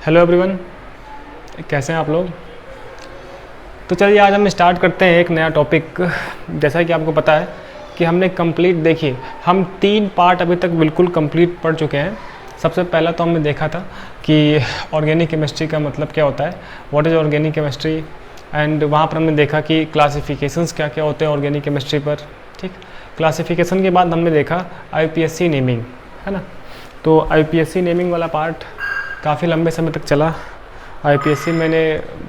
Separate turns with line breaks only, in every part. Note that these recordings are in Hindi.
हेलो एवरीवन, कैसे हैं आप लोग। तो चलिए आज हम स्टार्ट करते हैं एक नया टॉपिक। जैसा कि आपको पता है कि हमने कंप्लीट देखिए हम 3 पार्ट अभी तक बिल्कुल कंप्लीट पढ़ चुके हैं। सबसे पहला तो हमने देखा था कि ऑर्गेनिक केमिस्ट्री का मतलब क्या होता है, what is organic chemistry, and वहाँ पर हमने देखा कि क्लासिफिकेशंस क्या क्या होते हैं ऑर्गेनिक केमिस्ट्री पर। ठीक, क्लासिफिकेशन के बाद हमने देखा IPSC नेमिंग, है ना। तो IPSC नेमिंग वाला पार्ट काफ़ी लंबे समय तक चला। IPSC मैंने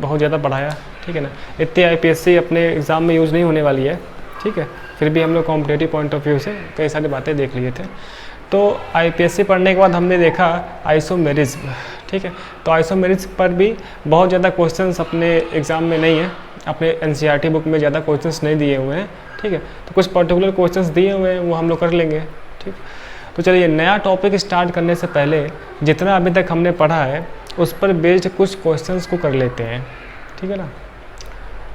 बहुत ज़्यादा पढ़ाया, ठीक है ना। इतनी IPSC अपने एग्ज़ाम में यूज़ नहीं होने वाली है, ठीक है। फिर भी हम लोग कॉम्पिटेटिव पॉइंट ऑफ व्यू से कई सारी बातें देख लिए थे। तो IPSC पढ़ने के बाद हमने देखा आइसोमेरिज्म, ठीक है। तो आइसोमेरिज्म पर भी बहुत ज़्यादा क्वेश्चंस अपने एग्ज़ाम में नहीं है, अपने NCERT बुक में ज़्यादा क्वेश्चंस नहीं दिए हुए हैं, ठीक है। तो कुछ पर्टिकुलर क्वेश्चंस दिए हुए हैं वो हम लोग कर लेंगे, ठीक। तो चलिए नया टॉपिक स्टार्ट करने से पहले जितना अभी तक हमने पढ़ा है उस पर बेस्ड कुछ क्वेश्चंस को कर लेते हैं, ठीक है ना।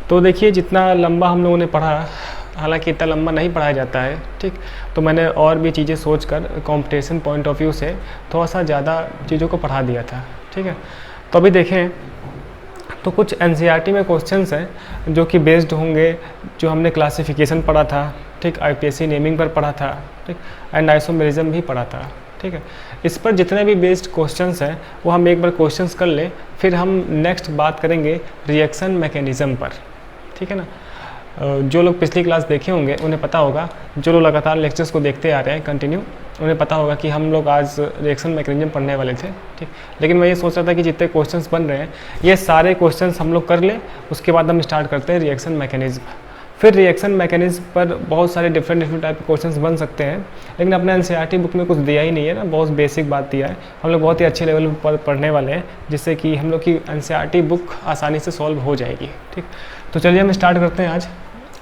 तो देखिए जितना लंबा हम लोगों ने पढ़ा, हालांकि इतना लंबा नहीं पढ़ाया जाता है, ठीक। तो मैंने और भी चीज़ें सोचकर कंपटीशन पॉइंट ऑफ व्यू से थोड़ा सा ज़्यादा चीज़ों को पढ़ा दिया था, ठीक है। तो अभी देखें तो कुछ NCERT में क्वेश्चंस हैं जो कि बेस्ड होंगे, जो हमने क्लासिफिकेशन पढ़ा था, ठीक, IPSC नेमिंग पर पढ़ा था, ठीक, एंड आइसोमेरिज्म भी पढ़ा था, ठीक है। इस पर जितने भी बेस्ड क्वेश्चंस हैं वो हम एक बार क्वेश्चंस कर लें, फिर हम नेक्स्ट बात करेंगे रिएक्शन मैकेनिज़्म पर, ठीक है ना। जो लोग पिछली क्लास देखे होंगे उन्हें पता होगा, जो लोग लगातार लेक्चर्स को देखते आ रहे हैं कंटिन्यू, उन्हें पता होगा कि हम लोग आज रिएक्शन मैकेनिज्म पढ़ने वाले थे, ठीक। लेकिन मैं ये सोच रहा था कि जितने क्वेश्चंस बन रहे हैं ये सारे क्वेश्चंस हम लोग कर लें, उसके बाद हम स्टार्ट करते हैं रिएक्शन मैकेनिज्म। फिर रिएक्शन मैकेनिज्म पर बहुत सारे डिफरेंट टाइप के क्वेश्चंस बन सकते हैं, लेकिन अपने NCERT बुक में कुछ दिया ही नहीं है ना, बहुत बेसिक बात दिया है। हम लोग बहुत ही अच्छे लेवल पर पढ़ने वाले हैं, जिससे कि हम लोग की NCERT बुक आसानी से सॉल्व हो जाएगी, ठीक। तो चलिए हम स्टार्ट करते हैं आज।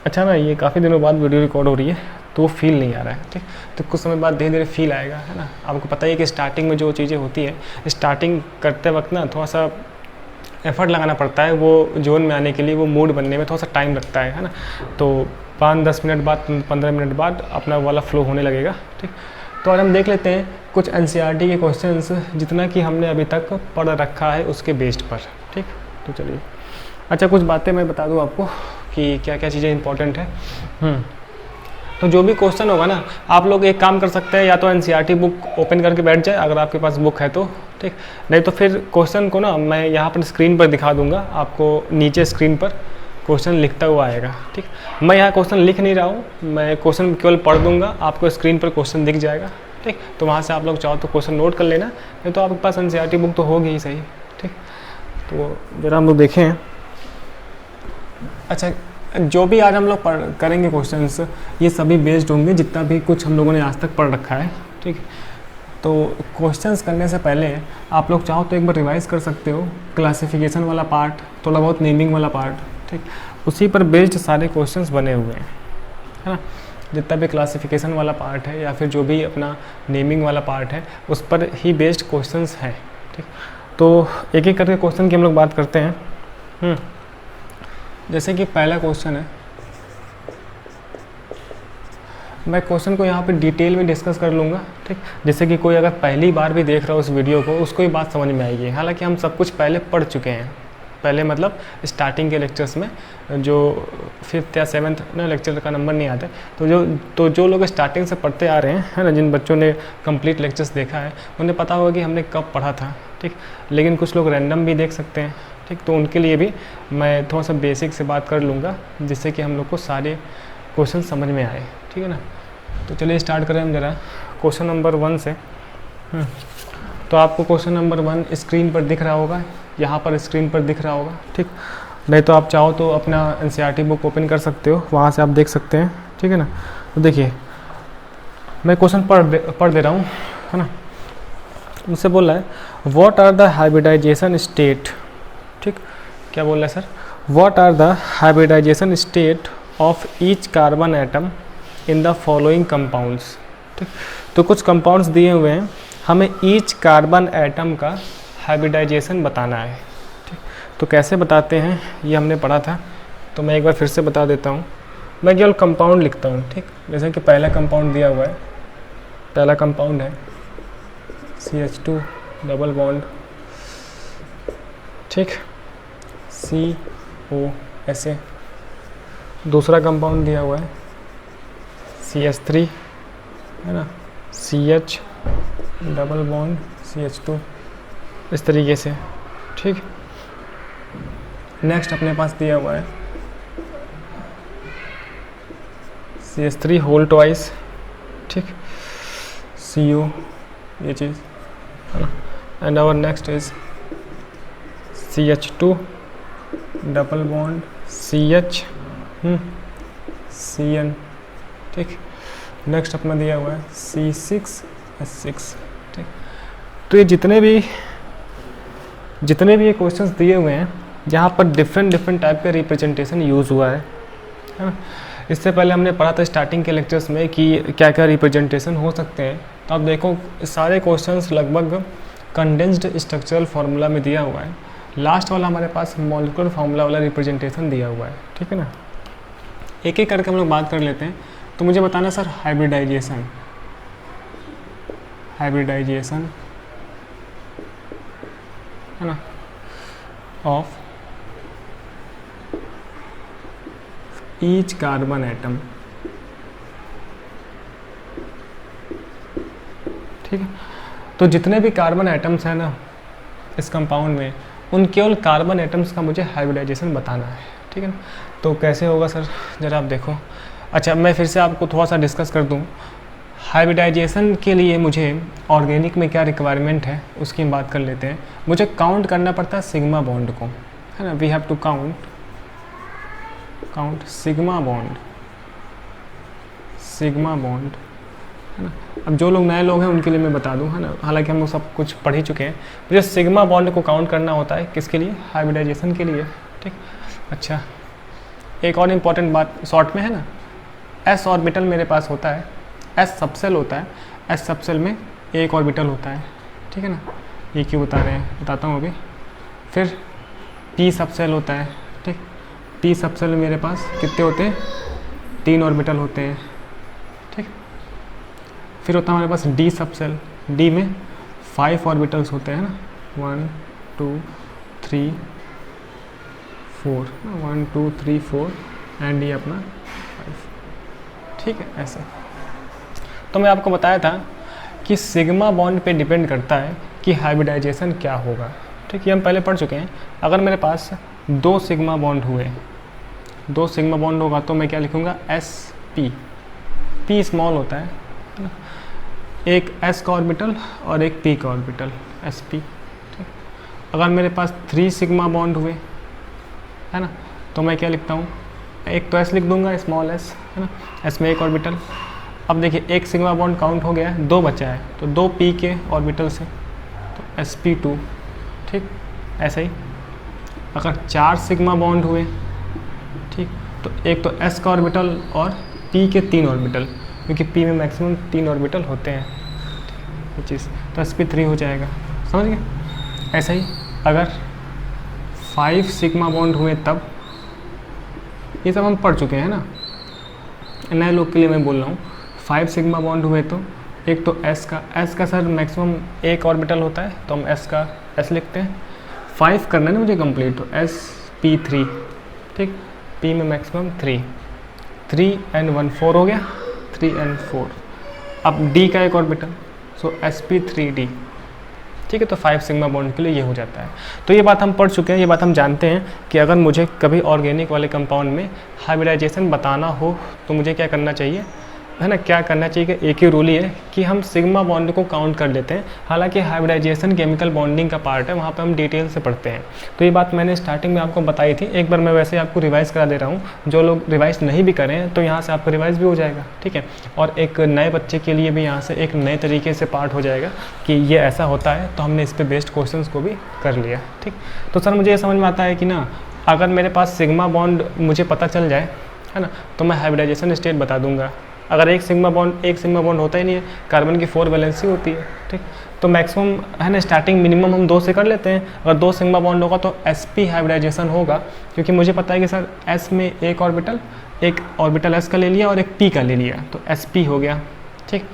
अच्छा ना, ये काफ़ी दिनों बाद वीडियो रिकॉर्ड हो रही है तो वो फील नहीं आ रहा है, ठीक। तो कुछ समय बाद धीरे धीरे फील आएगा, है ना। आपको पता ही है कि स्टार्टिंग में जो चीज़ें होती है, स्टार्टिंग करते वक्त ना थोड़ा सा एफर्ट लगाना पड़ता है, वो जोन में आने के लिए, वो मूड बनने में थोड़ा सा टाइम लगता है ना। तो 5-10 मिनट बाद, 15 मिनट बाद अपना वाला फ्लो होने लगेगा, ठीक। तो आज हम देख लेते हैं कुछ NCERT के क्वेश्चंस जितना कि हमने अभी तक पढ़ रखा है उसके बेस्ड पर, ठीक। तो चलिए, अच्छा कुछ बातें मैं बता दूं आपको कि क्या क्या चीज़ें इंपॉर्टेंट है। तो जो भी क्वेश्चन होगा ना, आप लोग एक काम कर सकते हैं, या तो NCERT बुक ओपन करके बैठ जाए अगर आपके पास बुक है तो, ठीक। नहीं तो फिर क्वेश्चन को ना मैं यहाँ पर स्क्रीन पर दिखा दूंगा आपको, नीचे स्क्रीन पर क्वेश्चन लिखता हुआ आएगा, ठीक। मैं यहाँ क्वेश्चन लिख नहीं रहा हूँ, मैं क्वेश्चन केवल पढ़ दूंगा, आपको स्क्रीन पर क्वेश्चन दिख जाएगा, ठीक। तो वहाँ से आप लोग चाहो तो क्वेश्चन नोट कर लेना, नहीं तो आपके पास NCERT बुक तो होगी ही सही, ठीक। तो ज़रा हम लोग देखें। अच्छा, जो भी आज हम लोग करेंगे क्वेश्चंस, ये सभी बेस्ड होंगे जितना भी कुछ हम लोगों ने आज तक पढ़ रखा है, ठीक। तो क्वेश्चंस करने से पहले आप लोग चाहो तो एक बार रिवाइज कर सकते हो क्लासिफिकेशन वाला पार्ट, थोड़ा बहुत नेमिंग वाला पार्ट, ठीक। उसी पर बेस्ड सारे क्वेश्चंस बने हुए हैं, है ना। जितना भी क्लासिफिकेशन वाला पार्ट है या फिर जो भी अपना नेमिंग वाला पार्ट है उस पर ही बेस्ड क्वेश्चंस हैं, ठीक। तो एक एक करके क्वेश्चन की हम लोग बात करते हैं। जैसे कि पहला क्वेश्चन है, मैं क्वेश्चन को यहाँ पे डिटेल में डिस्कस कर लूँगा, ठीक। जैसे कि कोई अगर पहली बार भी देख रहा हो उस वीडियो को, उसको ही बात समझ में आएगी। हालांकि हम सब कुछ पहले पढ़ चुके हैं, पहले मतलब स्टार्टिंग के लेक्चर्स में, जो 5th या 7th ना लेक्चर का नंबर नहीं आता, तो जो लोग स्टार्टिंग से पढ़ते आ रहे हैं, है ना, जिन बच्चों ने कंप्लीट लेक्चर्स देखा है उन्हें पता होगा कि हमने कब पढ़ा था, ठीक। लेकिन कुछ लोग रैंडम भी देख सकते हैं, ठीक। तो उनके लिए भी मैं थोड़ा सा बेसिक से बात कर लूँगा, जिससे कि हम लोग को सारे क्वेश्चन समझ में आए, ठीक है ना। तो चलिए स्टार्ट करें हम ज़रा क्वेश्चन नंबर 1 से। तो आपको क्वेश्चन नंबर 1 स्क्रीन पर दिख रहा होगा, यहाँ पर स्क्रीन पर दिख रहा होगा, ठीक। नहीं तो आप चाहो तो अपना NCERT बुक ओपन कर सकते हो, वहाँ से आप देख सकते हैं, ठीक है ना। तो देखिए मैं क्वेश्चन पढ़ दे रहा हूँ, है ना। मुझसे बोल रहा है what are the hybridization state, ठीक। क्या बोल रहा है sir, what are the hybridization state of each carbon atom in the following compounds, ठीक। तो कुछ कंपाउंड्स दिए हुए हैं, हमें ईच कार्बन एटम का हाइब्रिडाइजेशन बताना है, ठीक। तो कैसे बताते हैं ये हमने पढ़ा था, तो मैं एक बार फिर से बता देता हूँ। मैं केवल कंपाउंड लिखता हूँ, ठीक। जैसे कि पहला कंपाउंड दिया हुआ है, पहला कंपाउंड है CH2 डबल बॉन्ड ठीक, CO ऐसे। दूसरा कंपाउंड दिया हुआ है CH3 है ना, CH डबल बॉन्ड CH2 इस तरीके से। ठीक, नेक्स्ट अपने पास दिया हुआ है CH3 होल ट्वाइस। ठीक, CO ये चीज़ है ना, and our next is CH2 double bond CH CN। ठीक, नेक्स्ट अपना दिया हुआ है C6H6। ठीक, तो ये जितने भी ये क्वेश्चंस दिए हुए हैं यहाँ पर डिफरेंट टाइप का रिप्रेजेंटेशन यूज़ हुआ है ना। इससे पहले हमने पढ़ा था स्टार्टिंग के लेक्चर्स में कि क्या क्या रिप्रेजेंटेशन हो सकते हैं। तो आप देखो सारे क्वेश्चंस लगभग कंडेंस्ड स्ट्रक्चरल फार्मूला में दिया हुआ है। लास्ट वाला हमारे पास मॉलिक्यूलर फार्मूला वाला रिप्रेजेंटेशन दिया हुआ है। ठीक है ना, एक एक करके हम लोग बात कर लेते हैं। तो मुझे बताना सर हाइब्रिडाइजेशन है ना ऑफ ईच कार्बन एटम। ठीक है, तो जितने भी कार्बन एटम्स हैं ना इस कंपाउंड में, उन केवल कार्बन एटम्स का मुझे हाइब्रिडाइजेशन बताना है। ठीक है ना, तो कैसे होगा सर ज़रा आप देखो। अच्छा, मैं फिर से आपको थोड़ा सा डिस्कस कर दूं। हाइब्रिडाइजेशन के लिए मुझे ऑर्गेनिक में क्या रिक्वायरमेंट है उसकी हम बात कर लेते हैं। मुझे काउंट करना पड़ता है सिग्मा बॉन्ड को, है ना। We have to count sigma bond है ना। अब जो लोग नए लोग हैं उनके लिए मैं बता दूं, है ना, हालांकि हम लोग सब कुछ पढ़ ही चुके हैं। मुझे सिग्मा बॉन्ड को काउंट करना होता है किसके लिए, हाइब्रिडाइजेशन के लिए। ठीक, अच्छा एक और इम्पॉर्टेंट बात शॉर्ट में है ना, s ऑर्बिटल मेरे पास होता है, s सबसेल होता है, s सबसेल में एक ऑर्बिटल होता है। ठीक है ना, ये क्यों बता रहे हैं बताता हूँ अभी। फिर p सबसेल होता है। ठीक, p सबसेल में मेरे पास कितने होते हैं, 3 ऑर्बिटल होते हैं। ठीक, फिर होता है हमारे पास d सबसेल, d में 5 ऑर्बिटल्स होते हैं ना, 1 2 3 4, 1 2 3 4 एंड ये अपना 5। ठीक है, ऐसे। तो मैं आपको बताया था कि सिग्मा बॉन्ड पे डिपेंड करता है कि हाइब्रिडाइजेशन क्या होगा। ठीक, ये हम पहले पढ़ चुके हैं। अगर मेरे पास 2 सिग्मा बॉन्ड हुए, 2 सिग्मा बॉन्ड होगा तो मैं क्या लिखूँगा, SP। P स्मॉल होता है ना, एक S का ऑर्बिटल और एक P का ऑर्बिटल, SP। ठीक, अगर मेरे पास 3 सिग्मा बॉन्ड हुए है ना, तो मैं क्या लिखता हूँ, एक तो S लिख दूंगा, स्मॉल s है ना, S में एक ऑर्बिटल। अब देखिए एक सिग्मा बॉन्ड काउंट हो गया है, 2 बचा है, तो 2 P के ऑर्बिटल से तो sp2। ठीक, ऐसा ही अगर 4 सिग्मा बॉन्ड हुए, ठीक, तो एक तो S का ऑर्बिटल और P के 3 ऑर्बिटल, क्योंकि P में मैक्सिमम 3 ऑर्बिटल होते हैं। ठीक, ये चीज़ तो sp3 हो जाएगा, समझ गए। ऐसा ही अगर 5 सिग्मा बॉन्ड हुए तब, ये सब हम पढ़ चुके हैं ना, नए लोग के लिए मैं बोल रहा हूँ। 5 सिग्मा बॉन्ड हुए तो एक तो S का सर मैक्सिमम एक ऑर्बिटल होता है, तो हम S का S लिखते हैं। 5 करना है ना मुझे कंप्लीट, तो sp3। ठीक, P में मैक्सिमम 3 and 1 4 हो गया, 3 and 4। अब D का एक ऑर्बिटल, सो sp3d। ठीक है, तो 5 सिग्मा बॉन्ड के लिए ये हो जाता है। तो ये बात हम पढ़ चुके हैं, ये बात हम जानते हैं कि अगर मुझे कभी ऑर्गेनिक वाले कंपाउंड में हाइब्रिडाइजेशन बताना हो तो मुझे क्या करना चाहिए, है ना, क्या करना चाहिए कि एक ही रूल ही है कि हम सिग्मा बॉन्ड को काउंट कर लेते हैं। हालांकि हाइब्रिडाइजेशन केमिकल बॉन्डिंग का पार्ट है, वहाँ पे हम डिटेल से पढ़ते हैं। तो ये बात मैंने स्टार्टिंग में आपको बताई थी, एक बार मैं वैसे आपको रिवाइज़ करा दे रहा हूँ। जो लोग रिवाइज़ नहीं भी करें तो यहाँ से आपको रिवाइज़ भी हो जाएगा। ठीक है, और एक नए बच्चे के लिए भी यहाँ से एक नए तरीके से पार्ट हो जाएगा कि ये ऐसा होता है, तो हमने इस पर बेस्ड क्वेश्चन को भी कर लिया। ठीक, तो सर मुझे ये समझ में आता है कि ना, अगर मेरे पास सिग्मा बॉन्ड मुझे पता चल जाए, है ना, तो मैं हाइब्रिडाइजेशन स्टेट बता दूंगा। अगर एक सिग्मा बॉन्ड होता ही नहीं है, कार्बन की 4 वैलेंसी होती है। ठीक, तो मैक्सिमम है ना, स्टार्टिंग मिनिमम हम 2 से कर लेते हैं। अगर 2 सिग्मा बॉन्ड होगा तो sp हाइब्रिडाइजेशन होगा, क्योंकि मुझे पता है कि सर s में एक ऑर्बिटल s का ले लिया और एक p का ले लिया, तो sp हो गया। ठीक,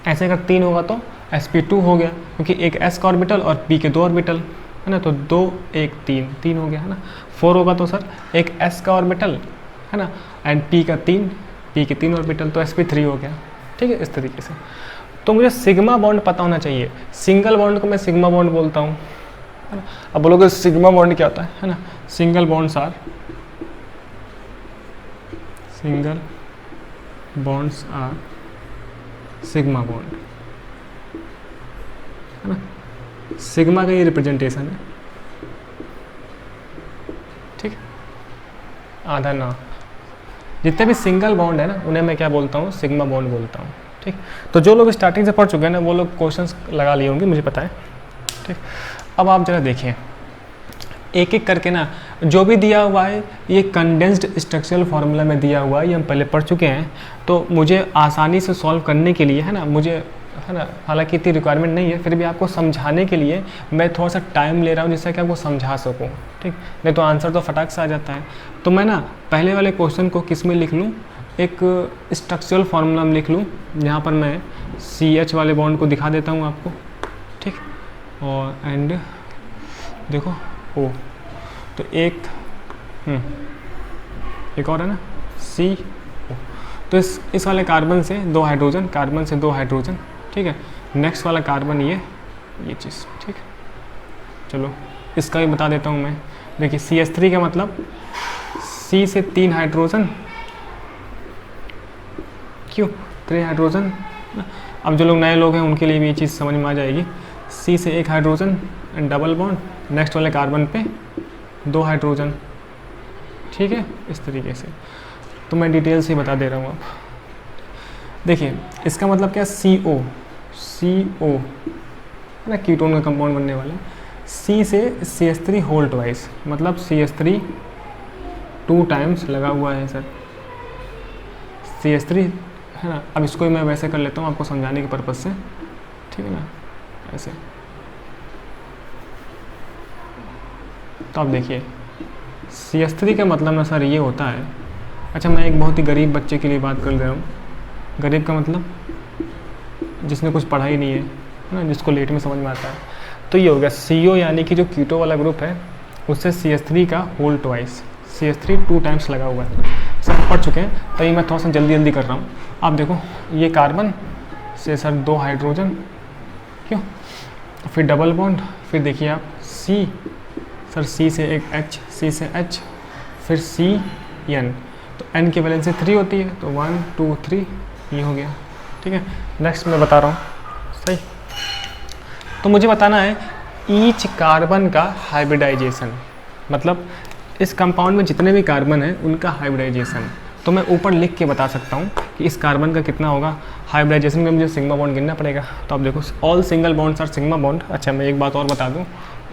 ऐसे अगर 3 होगा तो sp2 हो गया, क्योंकि एक s का ऑर्बिटल और p के 2 ऑर्बिटल। है ना, तो 2 1 3 3 हो गया है ना। 4 होगा तो सर एक s का ऑर्बिटल है ना, एंड p का 3, p के 3 ऑर्बिटल, तो sp3 हो गया। ठीक है, इस तरीके से। तो मुझे सिग्मा बॉन्ड पता होना चाहिए। सिंगल बॉन्ड को मैं सिग्मा बॉन्ड बोलता हूँ, है ना। अब बोलोगे सिग्मा बॉन्ड क्या होता है ना। Single bonds are sigma bond, है ना। सिग्मा का ये रिप्रेजेंटेशन है, ठीक। आधा ना, जितने भी सिंगल बॉन्ड है ना उन्हें मैं क्या बोलता हूँ, सिग्मा बॉन्ड बोलता हूँ, ठीक। तो जो लोग स्टार्टिंग से पढ़ चुके हैं ना वो लोग क्वेश्चंस लगा लिए होंगे, मुझे पता है, ठीक। अब आप जरा देखिए एक एक करके ना, जो भी दिया हुआ है ये कंडेंस्ड स्ट्रक्चरल फार्मूला में दिया हुआ है, ये हम पहले पढ़ चुके हैं। तो मुझे आसानी से सॉल्व करने के लिए, है ना, मुझे, है ना, हालांकि इतनी रिक्वायरमेंट नहीं है, फिर भी आपको समझाने के लिए मैं थोड़ा सा टाइम ले रहा हूँ जिससे कि आपको समझा सकूँ, ठीक। नहीं तो आंसर तो फटाक से आ जाता है। तो मैं ना पहले वाले क्वेश्चन को किस में लिख लूँ, एक स्ट्रक्चरल फार्मूला में लिख लूँ। यहाँ पर मैं CH वाले बॉन्ड को दिखा देता हूँ आपको, ठीक। और एंड देखो O, तो एक और है ना CO। तो इस वाले कार्बन से 2 हाइड्रोजन, कार्बन से 2 हाइड्रोजन, ठीक है। नेक्स्ट वाला कार्बन ये चीज़, ठीक। चलो इसका भी बता देता हूँ मैं। देखिए CH3 का मतलब C से 3 हाइड्रोजन, क्यों 3 हाइड्रोजन। अब जो लोग नए लोग हैं उनके लिए भी ये चीज़ समझ में आ जाएगी। C से 1 hydrogen and double bond, next वाले कार्बन पे 2 हाइड्रोजन, ठीक है, इस तरीके से। तो मैं डिटेल से ही बता दे रहा हूँ। अब देखिए इसका मतलब क्या, CO है ना, कीटोन का कंपाउंड बनने वाला है। C से CH3 होल ट्वाइस, मतलब CH3 2 टाइम्स लगा हुआ है सर, CH3, है ना। अब इसको ही मैं वैसे कर लेता हूँ आपको समझाने के पर्पज़ से, ठीक है ना, ऐसे। तो आप देखिए CH3 का मतलब ना सर ये होता है, अच्छा मैं एक बहुत ही गरीब बच्चे के लिए बात कर रहा हूँ। गरीब का मतलब जिसने कुछ पढ़ा ही नहीं है ना, जिसको लेट में समझ में आता है। तो ये हो गया CO, यानी कि जो कीटो वाला ग्रुप है उससे CH3 का होल ट्वाइस, CH3 2 टाइम्स लगा हुआ है। सर पढ़ चुके हैं, तभी मैं थोड़ा सा जल्दी कर रहा हूँ। आप देखो ये कार्बन से सर 2 हाइड्रोजन, क्यों, फिर डबल बॉन्ड, फिर देखिए आप C, सर C से एक H, C से H, फिर CN, तो N की वैलेंसी 3 होती है, तो 1 2 3 ये हो गया, ठीक है। नेक्स्ट मैं बता रहा हूँ, सही। तो मुझे बताना है ईच कार्बन का हाइब्रिडाइजेशन, मतलब इस कंपाउंड में जितने भी कार्बन हैं उनका हाइब्रिडाइजेशन। तो मैं ऊपर लिख के बता सकता हूँ कि इस कार्बन का कितना होगा हाइब्रिडाइजेशन में, मुझे सिग्मा बॉन्ड गिनना पड़ेगा। तो आप देखो all single bonds are sigma bond. अच्छा मैं एक बात और बता दूँ,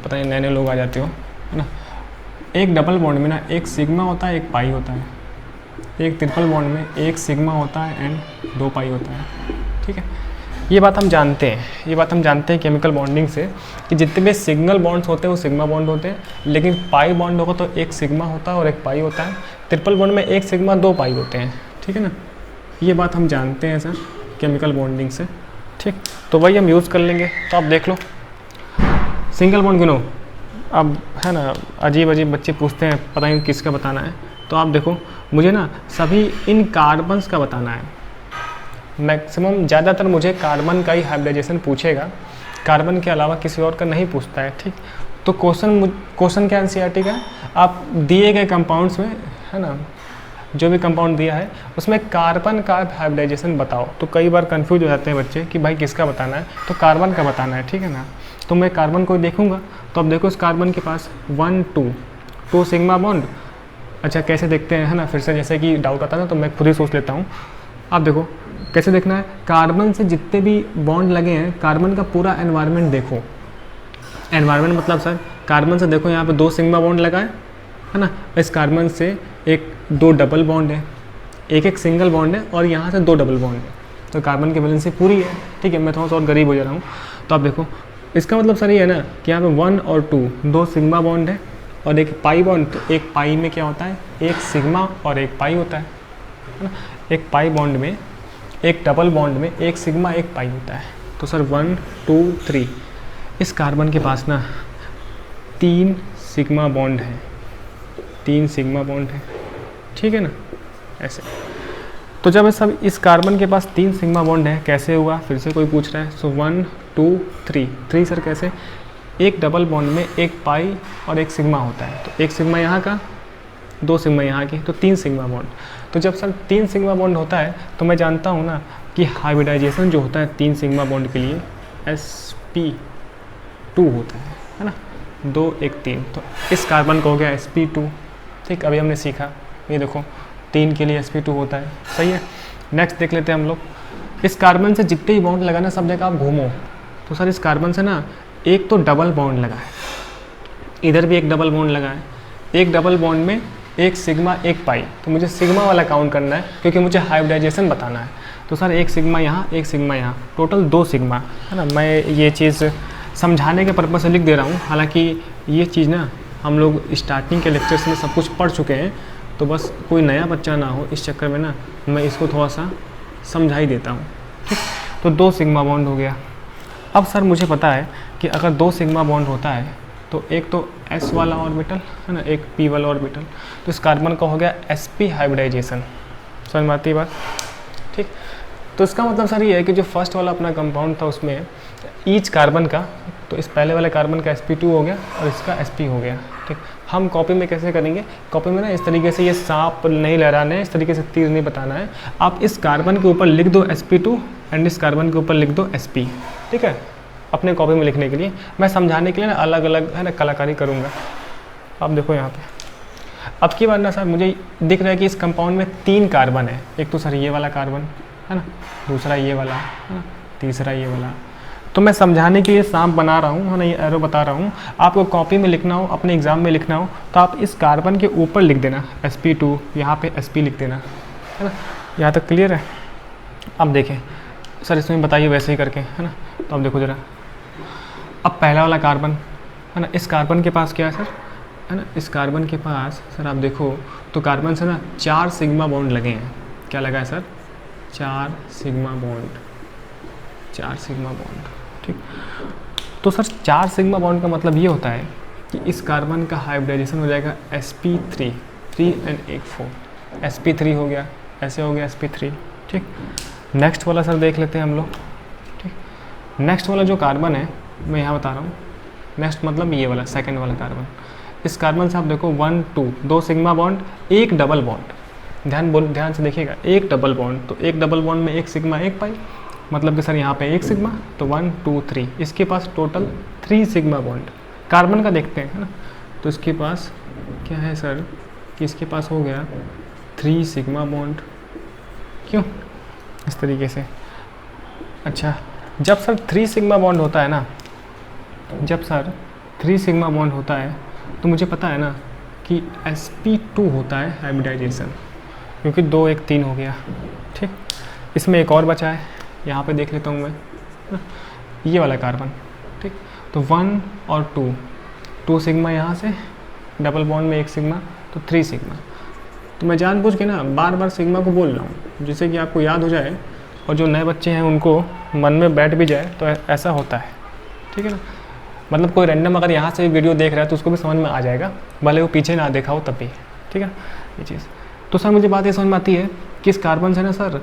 पता नहीं नए लोग आ जाते हो, है ना। एक डबल बॉन्ड में ना एक सिग्मा होता है, एक पाई होता है। एक ट्रिपल बॉन्ड में एक सिग्मा होता है एंड 2 पाई होता है, ठीक है। ये बात हम जानते हैं, केमिकल बॉन्डिंग से कि जितने भी सिंगल बॉन्ड्स होते हैं वो सिग्मा बॉन्ड होते हैं, लेकिन पाई बॉन्ड होगा तो एक सिग्मा होता है और एक पाई होता है। ट्रिपल बॉन्ड में एक सिग्मा 2 पाई होते हैं, ठीक है ना। ये बात हम जानते हैं सर केमिकल बॉन्डिंग से, ठीक। तो वही हम यूज़ कर लेंगे। तो आप देख लो सिंगल बॉन्ड गिनो। अब है ना अजीब बच्चे पूछते हैं पता नहीं किसका बताना है, तो आप देखो मुझे ना सभी इन कार्बन्स का बताना है। मैक्सिमम ज़्यादातर मुझे कार्बन का ही हाइब्रिडाइजेशन पूछेगा, कार्बन के अलावा किसी और का नहीं पूछता है, ठीक। तो क्वेश्चन क्या NCERT का, आप दिए गए कंपाउंड्स में, है ना, जो भी कंपाउंड दिया है उसमें कार्बन का हाइब्रिडाइजेशन बताओ। तो कई बार कंफ्यूज हो जाते हैं बच्चे कि भाई किसका बताना है, तो कार्बन का बताना है, ठीक है ना। तो मैं कार्बन को देखूंगा, तो अब देखो इस कार्बन के पास 1 2 सिग्मा बॉन्ड। अच्छा कैसे देखते हैं, है ना, फिर से जैसे कि डाउट आता है ना तो मैं खुद ही सोच लेता हूँ। आप देखो कैसे देखना है, कार्बन से जितने भी बॉन्ड लगे हैं, कार्बन का पूरा एनवायरनमेंट देखो। एनवायरनमेंट मतलब सर कार्बन से देखो यहाँ पे 2 सिग्मा बॉन्ड लगा है ना, इस कार्बन से 2 डबल बॉन्ड है, एक सिंगल बॉन्ड है और यहाँ से 2 डबल बॉन्ड है। तो कार्बन की वैलेंसी पूरी है, ठीक है। मैं थोड़ा सा और गरीब हो जा रहा हूँ। तो आप देखो इसका मतलब सर ये है ना कि यहाँ पे 1 और 2 सिग्मा बॉन्ड है और एक पाई बॉन्ड। तो एक पाई में क्या होता है, एक सिग्मा और एक पाई होता है ना। एक पाई बॉन्ड में, एक डबल बॉन्ड में एक सिग्मा एक पाई होता है। तो सर 1 2 3 इस कार्बन के पास ना 3 सिग्मा बॉन्ड है, 3 सिग्मा बॉन्ड है, ठीक है ना, ऐसे। तो जब सब इस कार्बन के पास 3 सिग्मा बॉन्ड है, कैसे हुआ, फिर से कोई पूछ रहा है। सो 1 2 3 सर कैसे, एक डबल बॉन्ड में एक पाई और एक सिग्मा होता है, तो एक सिग्मा यहाँ का, 2 सिग्मा यहाँ की, तो 3 सिग्मा बॉन्ड। तो जब सर 3 सिग्मा बॉन्ड होता है तो मैं जानता हूँ ना कि हाइब्रिडाइजेशन जो होता है 3 सिग्मा बॉन्ड के लिए sp2 होता है ना, 2 1 3। तो इस कार्बन को हो गया sp2, ठीक। अभी हमने सीखा, ये देखो 3 के लिए sp2 होता है, सही है। नेक्स्ट देख लेते हैं हम लोग, इस कार्बन से जितने ही बॉन्ड लगाना सब जगह आप घूमो, तो सर इस कार्बन से ना एक तो डबल बॉन्ड लगा है, इधर भी एक डबल बॉन्ड लगा है, एक डबल बॉन्ड में एक सिग्मा एक पाई, तो मुझे सिग्मा वाला काउंट करना है क्योंकि मुझे हाइब्रिडाइजेशन बताना है। तो सर एक सिग्मा यहाँ, एक सिग्मा यहाँ, टोटल 2 सिग्मा है ना। मैं ये चीज़ समझाने के पर्पज़ से लिख दे रहा हूँ, हालांकि ये चीज़ ना हम लोग स्टार्टिंग के लेक्चर्स में सब कुछ पढ़ चुके हैं, तो बस कोई नया बच्चा ना हो इस चक्कर में ना मैं इसको थोड़ा सा समझा ही देता हूँ, ठीक। तो 2 सिग्मा बॉन्ड हो गया। अब सर मुझे पता है कि अगर 2 सिग्मा बॉन्ड होता है तो एक तो s वाला ऑर्बिटल है ना, एक p वाला ऑर्बिटल, तो इस कार्बन का हो गया sp हाइब्रिडाइजेशन। समझ में आती है बात, ठीक। तो इसका मतलब सर ये है कि जो फर्स्ट वाला अपना कंपाउंड था उसमें ईच कार्बन का, तो इस पहले वाले कार्बन का sp2 हो गया और इसका sp हो गया, ठीक। हम कॉपी में कैसे करेंगे, कॉपी में ना इस तरीके से ये सांप नहीं लहराना है, इस तरीके से तीर नहीं बताना है। आप इस कार्बन के ऊपर लिख दो sp2 एंड इस कार्बन के ऊपर लिख दो sp, ठीक है, अपने कॉपी में लिखने के लिए। मैं समझाने के लिए ना अलग अलग है ना कलाकारी करूँगा। आप देखो यहाँ पे, अब की बार ना सर मुझे दिख रहा है कि इस कंपाउंड में 3 कार्बन है, एक तो सर ये वाला कार्बन है ना, दूसरा ये वाला है ना, तीसरा ये वाला। तो मैं समझाने के लिए सांप बना रहा हूँ है ना, ये एरो बता रहा हूँ। आपको कॉपी में लिखना हो, अपने एग्जाम में लिखना हो, तो आप इस कार्बन के ऊपर लिख देना sp2, यहाँ पे sp लिख देना, है ना। यहाँ तक क्लियर है। अब देखें सर, इसमें बताइए वैसे ही करके, है ना। तो अब देखो ज़रा, अब पहला वाला कार्बन है ना, इस कार्बन के पास क्या है सर, है ना, इस कार्बन के पास सर आप देखो तो कार्बन से ना 4 सिग्मा बॉन्ड लगे हैं। क्या लगा है sir, 4 sigma bond, 4 sigma bond, ठीक। तो सर 4 सिग्मा बॉन्ड का मतलब ये होता है कि इस कार्बन का हाइब्रिडाइजेशन हो जाएगा sp3, 3 and 1 4, sp3 हो गया, ऐसे हो गया sp3, ठीक। नेक्स्ट वाला सर देख लेते हैं हम लोग, ठीक। नेक्स्ट वाला जो कार्बन है मैं यहाँ बता रहा हूँ, नेक्स्ट मतलब ये वाला सेकंड वाला कार्बन। इस कार्बन से आप देखो 1 2, 2 सिग्मा बॉन्ड, एक डबल बॉन्ड, ध्यान से देखिएगा, एक डबल बॉन्ड, तो एक डबल बॉन्ड में एक सिग्मा एक पाई, मतलब कि सर यहाँ पे एक सिग्मा, तो 1 2 3, इसके पास टोटल 3 सिग्मा बॉन्ड। कार्बन का देखते हैं है ना, तो इसके पास क्या है सर कि इसके पास हो गया 3 सिग्मा बॉन्ड, क्यों इस तरीके से। अच्छा, जब सर 3 सिग्मा बॉन्ड होता है ना, जब सर 3 सिग्मा बॉन्ड होता है तो मुझे पता है ना कि sp2 होता है हाइब्रिडाइजेशन, क्योंकि 2 1 3 हो गया, ठीक। इसमें एक और बचा है, यहाँ पे देख लेता हूँ मैं, ये वाला कार्बन, ठीक। तो 1 और 2 सिग्मा यहाँ से, डबल बॉन्ड में एक सिग्मा, तो 3 सिग्मा। तो मैं जानबूझ के ना बार बार सिग्मा को बोल रहा हूँ जिससे कि आपको याद हो जाए, और जो नए बच्चे हैं उनको मन में बैठ भी जाए, तो ऐसा होता है, ठीक है ना। मतलब कोई रैंडम अगर यहाँ से वीडियो देख रहा है तो उसको भी समझ में आ जाएगा, भले वो पीछे ना देखा हो तब भी, ठीक है ये चीज़। तो सर मुझे बात ये समझ में आती है कि इस कार्बन से ना सर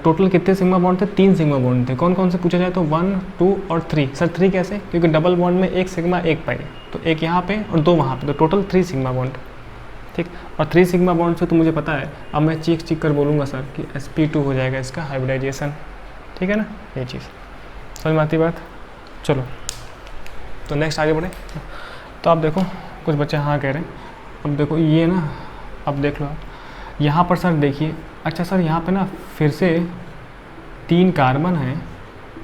टोटल कितने सिग्मा बॉन्ड थे, 3 सिग्मा बॉन्ड थे। कौन कौन से पूछा जाए तो 1 2 और 3। सर 3 कैसे, क्योंकि डबल बॉन्ड में एक सिग्मा एक पाई, तो एक यहाँ पे और 2 वहाँ पे, तो टोटल 3 सिग्मा बॉन्ड, ठीक। और 3 सिग्मा बॉन्ड से तो मुझे पता है, अब मैं चीख कर बोलूँगा सर कि sp2 हो जाएगा इसका हाइब्रिडाइजेशन, ठीक है ना, ये चीज़ समझ में आती बात। चलो तो नेक्स्ट आगे बढ़े। तो आप देखो कुछ बच्चे हाँ कह रहे हैं। अब देखो ये ना, अब देख लो आप यहाँ पर सर देखिए, अच्छा सर यहाँ पे ना फिर से 3 कार्बन हैं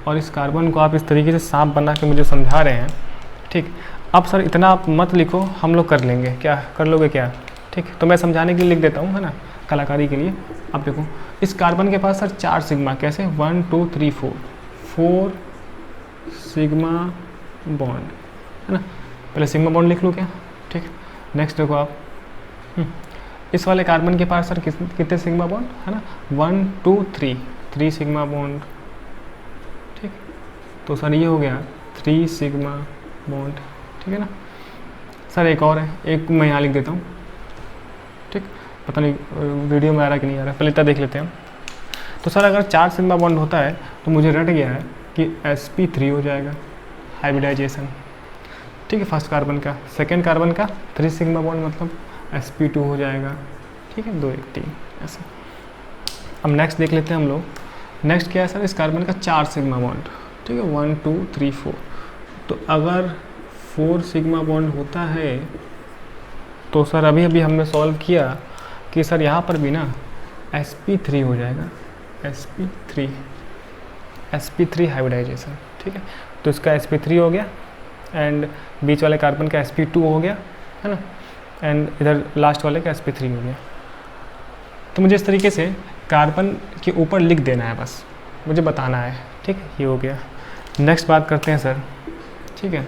और इस कार्बन को आप इस तरीके से सांप बना के मुझे समझा रहे हैं, ठीक। अब सर इतना आप मत लिखो, हम लोग कर लेंगे, क्या कर लोगे क्या, ठीक। तो मैं समझाने के लिए लिख देता हूँ, है ना, कलाकारी के लिए। अब देखो इस कार्बन के पास सर 4 सिग्मा, कैसे 1 2 3 4 सिग्मा बॉन्ड, है ना। पहले सिग्मा बॉन्ड लिख लूँ क्या, ठीक। नेक्स्ट देखो आप इस वाले कार्बन के पास सर कितने सिग्मा बॉन्ड, है ना, 1 2 3 सिग्मा बॉन्ड, ठीक। तो सर ये हो गया 3 सिग्मा बॉन्ड, ठीक है ना। सर एक और है, एक मैं यहाँ लिख देता हूँ, ठीक, पता नहीं वीडियो में आ रहा है कि नहीं आ रहा है, पहले इतना देख लेते हैं। तो सर अगर 4 सिग्मा बॉन्ड होता है तो मुझे रट गया है कि sp3 हो जाएगा हाइब्रिडाइजेशन, ठीक है, फर्स्ट कार्बन का, सेकेंड कार्बन का 3 सिग्मा बॉन्ड मतलब sp2 हो जाएगा, ठीक है, 2 1 3 ऐसे। अब नेक्स्ट देख लेते हैं हम लोग, नेक्स्ट क्या है सर, इस कार्बन का 4 सिग्मा बॉन्ड, ठीक है, 1 2 3 4। तो अगर 4 सिग्मा बॉन्ड होता है तो सर अभी अभी हमने सॉल्व किया कि सर यहाँ पर भी ना sp3 हो जाएगा, sp3 हाइब्रिडाइजेशन, ठीक है। तो इसका sp3 हो गया एंड बीच वाले कार्बन का sp2 हो गया, है ना, एंड इधर लास्ट वाले का sp3 हो गया। तो मुझे इस तरीके से कार्बन के ऊपर लिख देना है, बस मुझे बताना है, ठीक है, ये हो गया। नेक्स्ट बात करते हैं सर, ठीक है,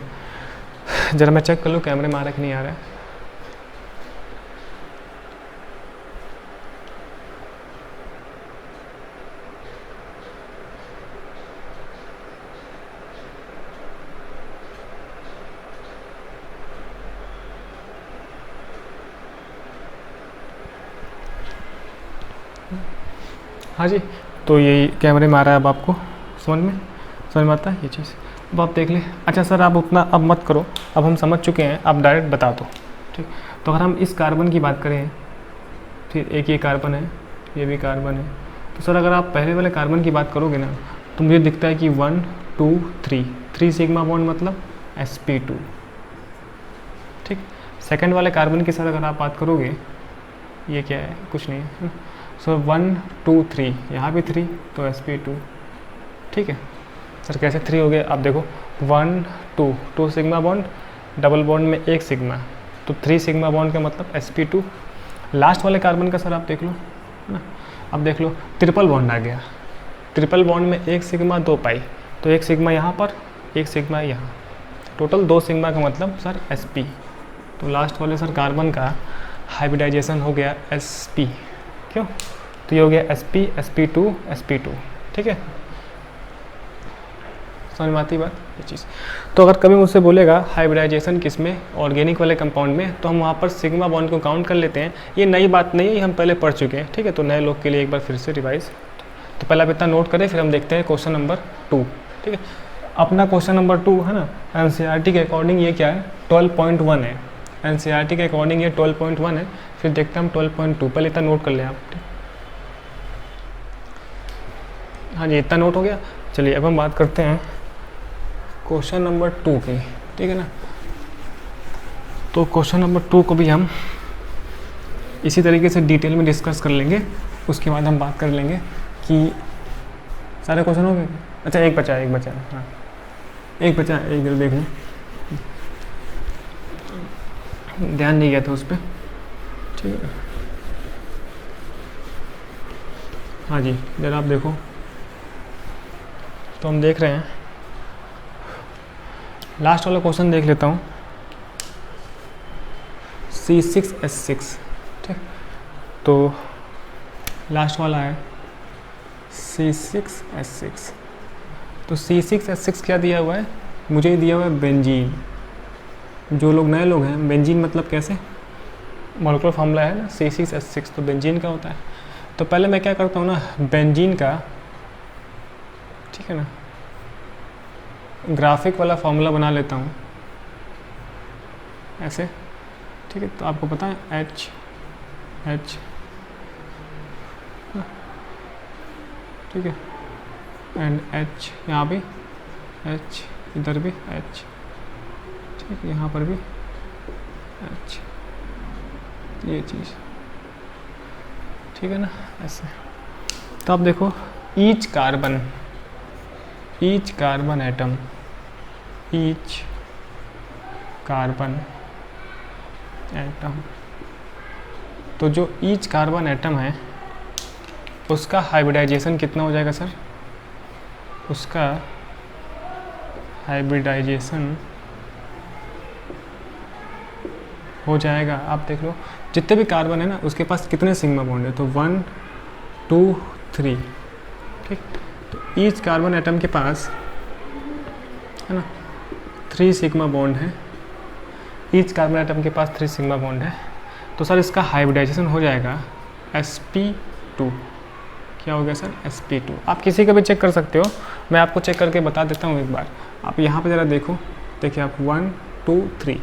ज़रा मैं चेक कर लूँ कैमरे में आ रहा है कि नहीं आ रहा है। हाँ जी, तो यही कैमरे में आ रहा है, अब आपको समझ में आता है ये चीज़, अब आप देख लें। अच्छा सर आप उतना अब मत करो, अब हम समझ चुके हैं, आप डायरेक्ट बता दो, ठीक। तो अगर हम इस कार्बन की बात करें, फिर एक ये कार्बन है, ये भी कार्बन है, तो सर अगर आप पहले वाले कार्बन की बात करोगे ना तो मुझे दिखता है कि 1 2 3 सिग्मा बॉन्ड मतलब sp2, ठीक। सेकेंड वाले कार्बन की सर अगर आप बात करोगे, ये क्या है, कुछ नहीं है, सो 1 2 3 यहाँ भी 3 तो sp2, ठीक है। सर कैसे 3 हो गया, आप देखो 1 2 सिग्मा बॉन्ड, डबल बॉन्ड में 1 सिग्मा, तो 3 सिग्मा बॉन्ड का मतलब sp2। लास्ट वाले कार्बन का सर आप देख लो ना, अब देख लो ट्रिपल बॉन्ड आ गया, ट्रिपल बॉन्ड में 1 सिग्मा 2 पाई, तो 1 सिग्मा यहाँ पर 1 सिग्मा यहाँ, टोटल 2 सिग्मा का मतलब सर sp। तो लास्ट वाले सर कार्बन का हाइब्रिडाइजेशन हो गया sp, क्यों, तो ये हो गया sp sp2 sp2, ठीक है, समझ में आती बात ये चीज़। तो अगर कभी मुझसे बोलेगा हाइब्रिडाइजेशन किस में, ऑर्गेनिक वाले कंपाउंड में, तो हम वहाँ पर सिग्मा बॉन्ड को काउंट कर लेते हैं। ये नई बात नहीं है, हम पहले पढ़ चुके हैं, ठीक है, तो नए लोग के लिए एक बार फिर से रिवाइज। तो पहले आप इतना नोट करें, फिर हम देखते हैं क्वेश्चन नंबर 2, ठीक है। अपना क्वेश्चन नंबर 2 है ना, एनसीईआरटी के अकॉर्डिंग ये क्या है, 12.1 है, एनसीईआरटी के अकॉर्डिंग ये 12.1 है। फिर देखते हैं हम 12.2, पहले इतना नोट कर लें आप, ठीक। हाँ जी, इतना नोट हो गया। चलिए अब हम बात करते हैं क्वेश्चन नंबर 2 की, ठीक है ना। तो क्वेश्चन नंबर 2 को भी हम इसी तरीके से डिटेल में डिस्कस कर लेंगे, उसके बाद हम बात कर लेंगे कि सारे क्वेश्चन हो गए। अच्छा एक बचा है, हाँ एक बचा है, एक देख लें, ध्यान नहीं गया था उस पर, ठीक है। हाँ जी, जरा आप देखो, तो हम देख रहे हैं, लास्ट वाला क्वेश्चन देख लेता हूँ, C6H6, ठीक। तो लास्ट वाला है C6H6, तो C6H6 क्या दिया हुआ है, मुझे दिया हुआ है बेंजीन। जो लोग नए लोग हैं, बेंजीन मतलब कैसे, मॉलिक्यूलर फार्मूला है ना C6H6, तो बेंजीन का होता है। तो पहले मैं क्या करता हूँ ना, बेंजीन का, ठीक है ना, ग्राफिक वाला फार्मूला बना लेता हूँ ऐसे, ठीक है। तो आपको पता है H ठीक है, एंड H यहाँ भी H, इधर भी H, ठीक, यहाँ पर भी H, ये चीज़, ठीक है ना, ऐसे। तो आप देखो each carbon atom, each carbon atom, तो जो ईच कार्बन एटम है उसका हाइब्रिडाइजेशन कितना हो जाएगा सर, उसका हाइब्रिडाइजेशन हो जाएगा, आप देख लो जितने भी कार्बन है ना उसके पास कितने सिग्मा बॉन्ड है, तो 1 2 3, ठीक। तो ईच कार्बन एटम के पास है ना 3 सिग्मा बॉन्ड है, ईच कार्बन आइटम के पास 3 सिग्मा बॉन्ड है, तो सर इसका हाइब्रिडाइजेशन हो जाएगा sp2। क्या हो गया सर? sp2। आप किसी का भी चेक कर सकते हो, मैं आपको चेक करके बता देता हूँ एक बार। आप यहाँ पे ज़रा देखो, देखिए आप 1 2 3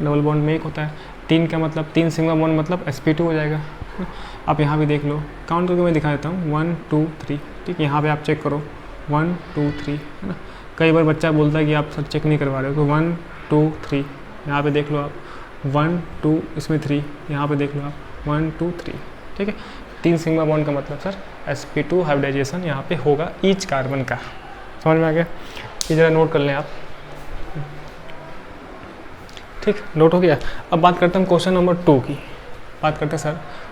डबल बॉन्ड में एक होता है, 3 का मतलब 3 सिग्मा बॉन्ड मतलब sp2 हो जाएगा। आप यहाँ भी देख लो, काउंट करके मैं दिखा देता हूँ 1 2 3। ठीक, यहाँ पे आप चेक करो 1 2 3, है ना। कई बार बच्चा बोलता है कि आप सर चेक नहीं करवा रहे हो, तो 1 2 3 यहाँ पे देख लो आप, 1 2 इसमें 3, यहाँ पे देख लो आप 1 2 3। ठीक है, 3 सिग्मा बॉन्ड का मतलब सर sp2 हाइब्रिडाइजेशन यहाँ पे होगा ईच कार्बन का। समझ में आ गया? ये ज़रा नोट कर लें आप। ठीक, नोट हो गया। अब बात करते हैं क्वेश्चन नंबर 2 की। बात करते हैं सर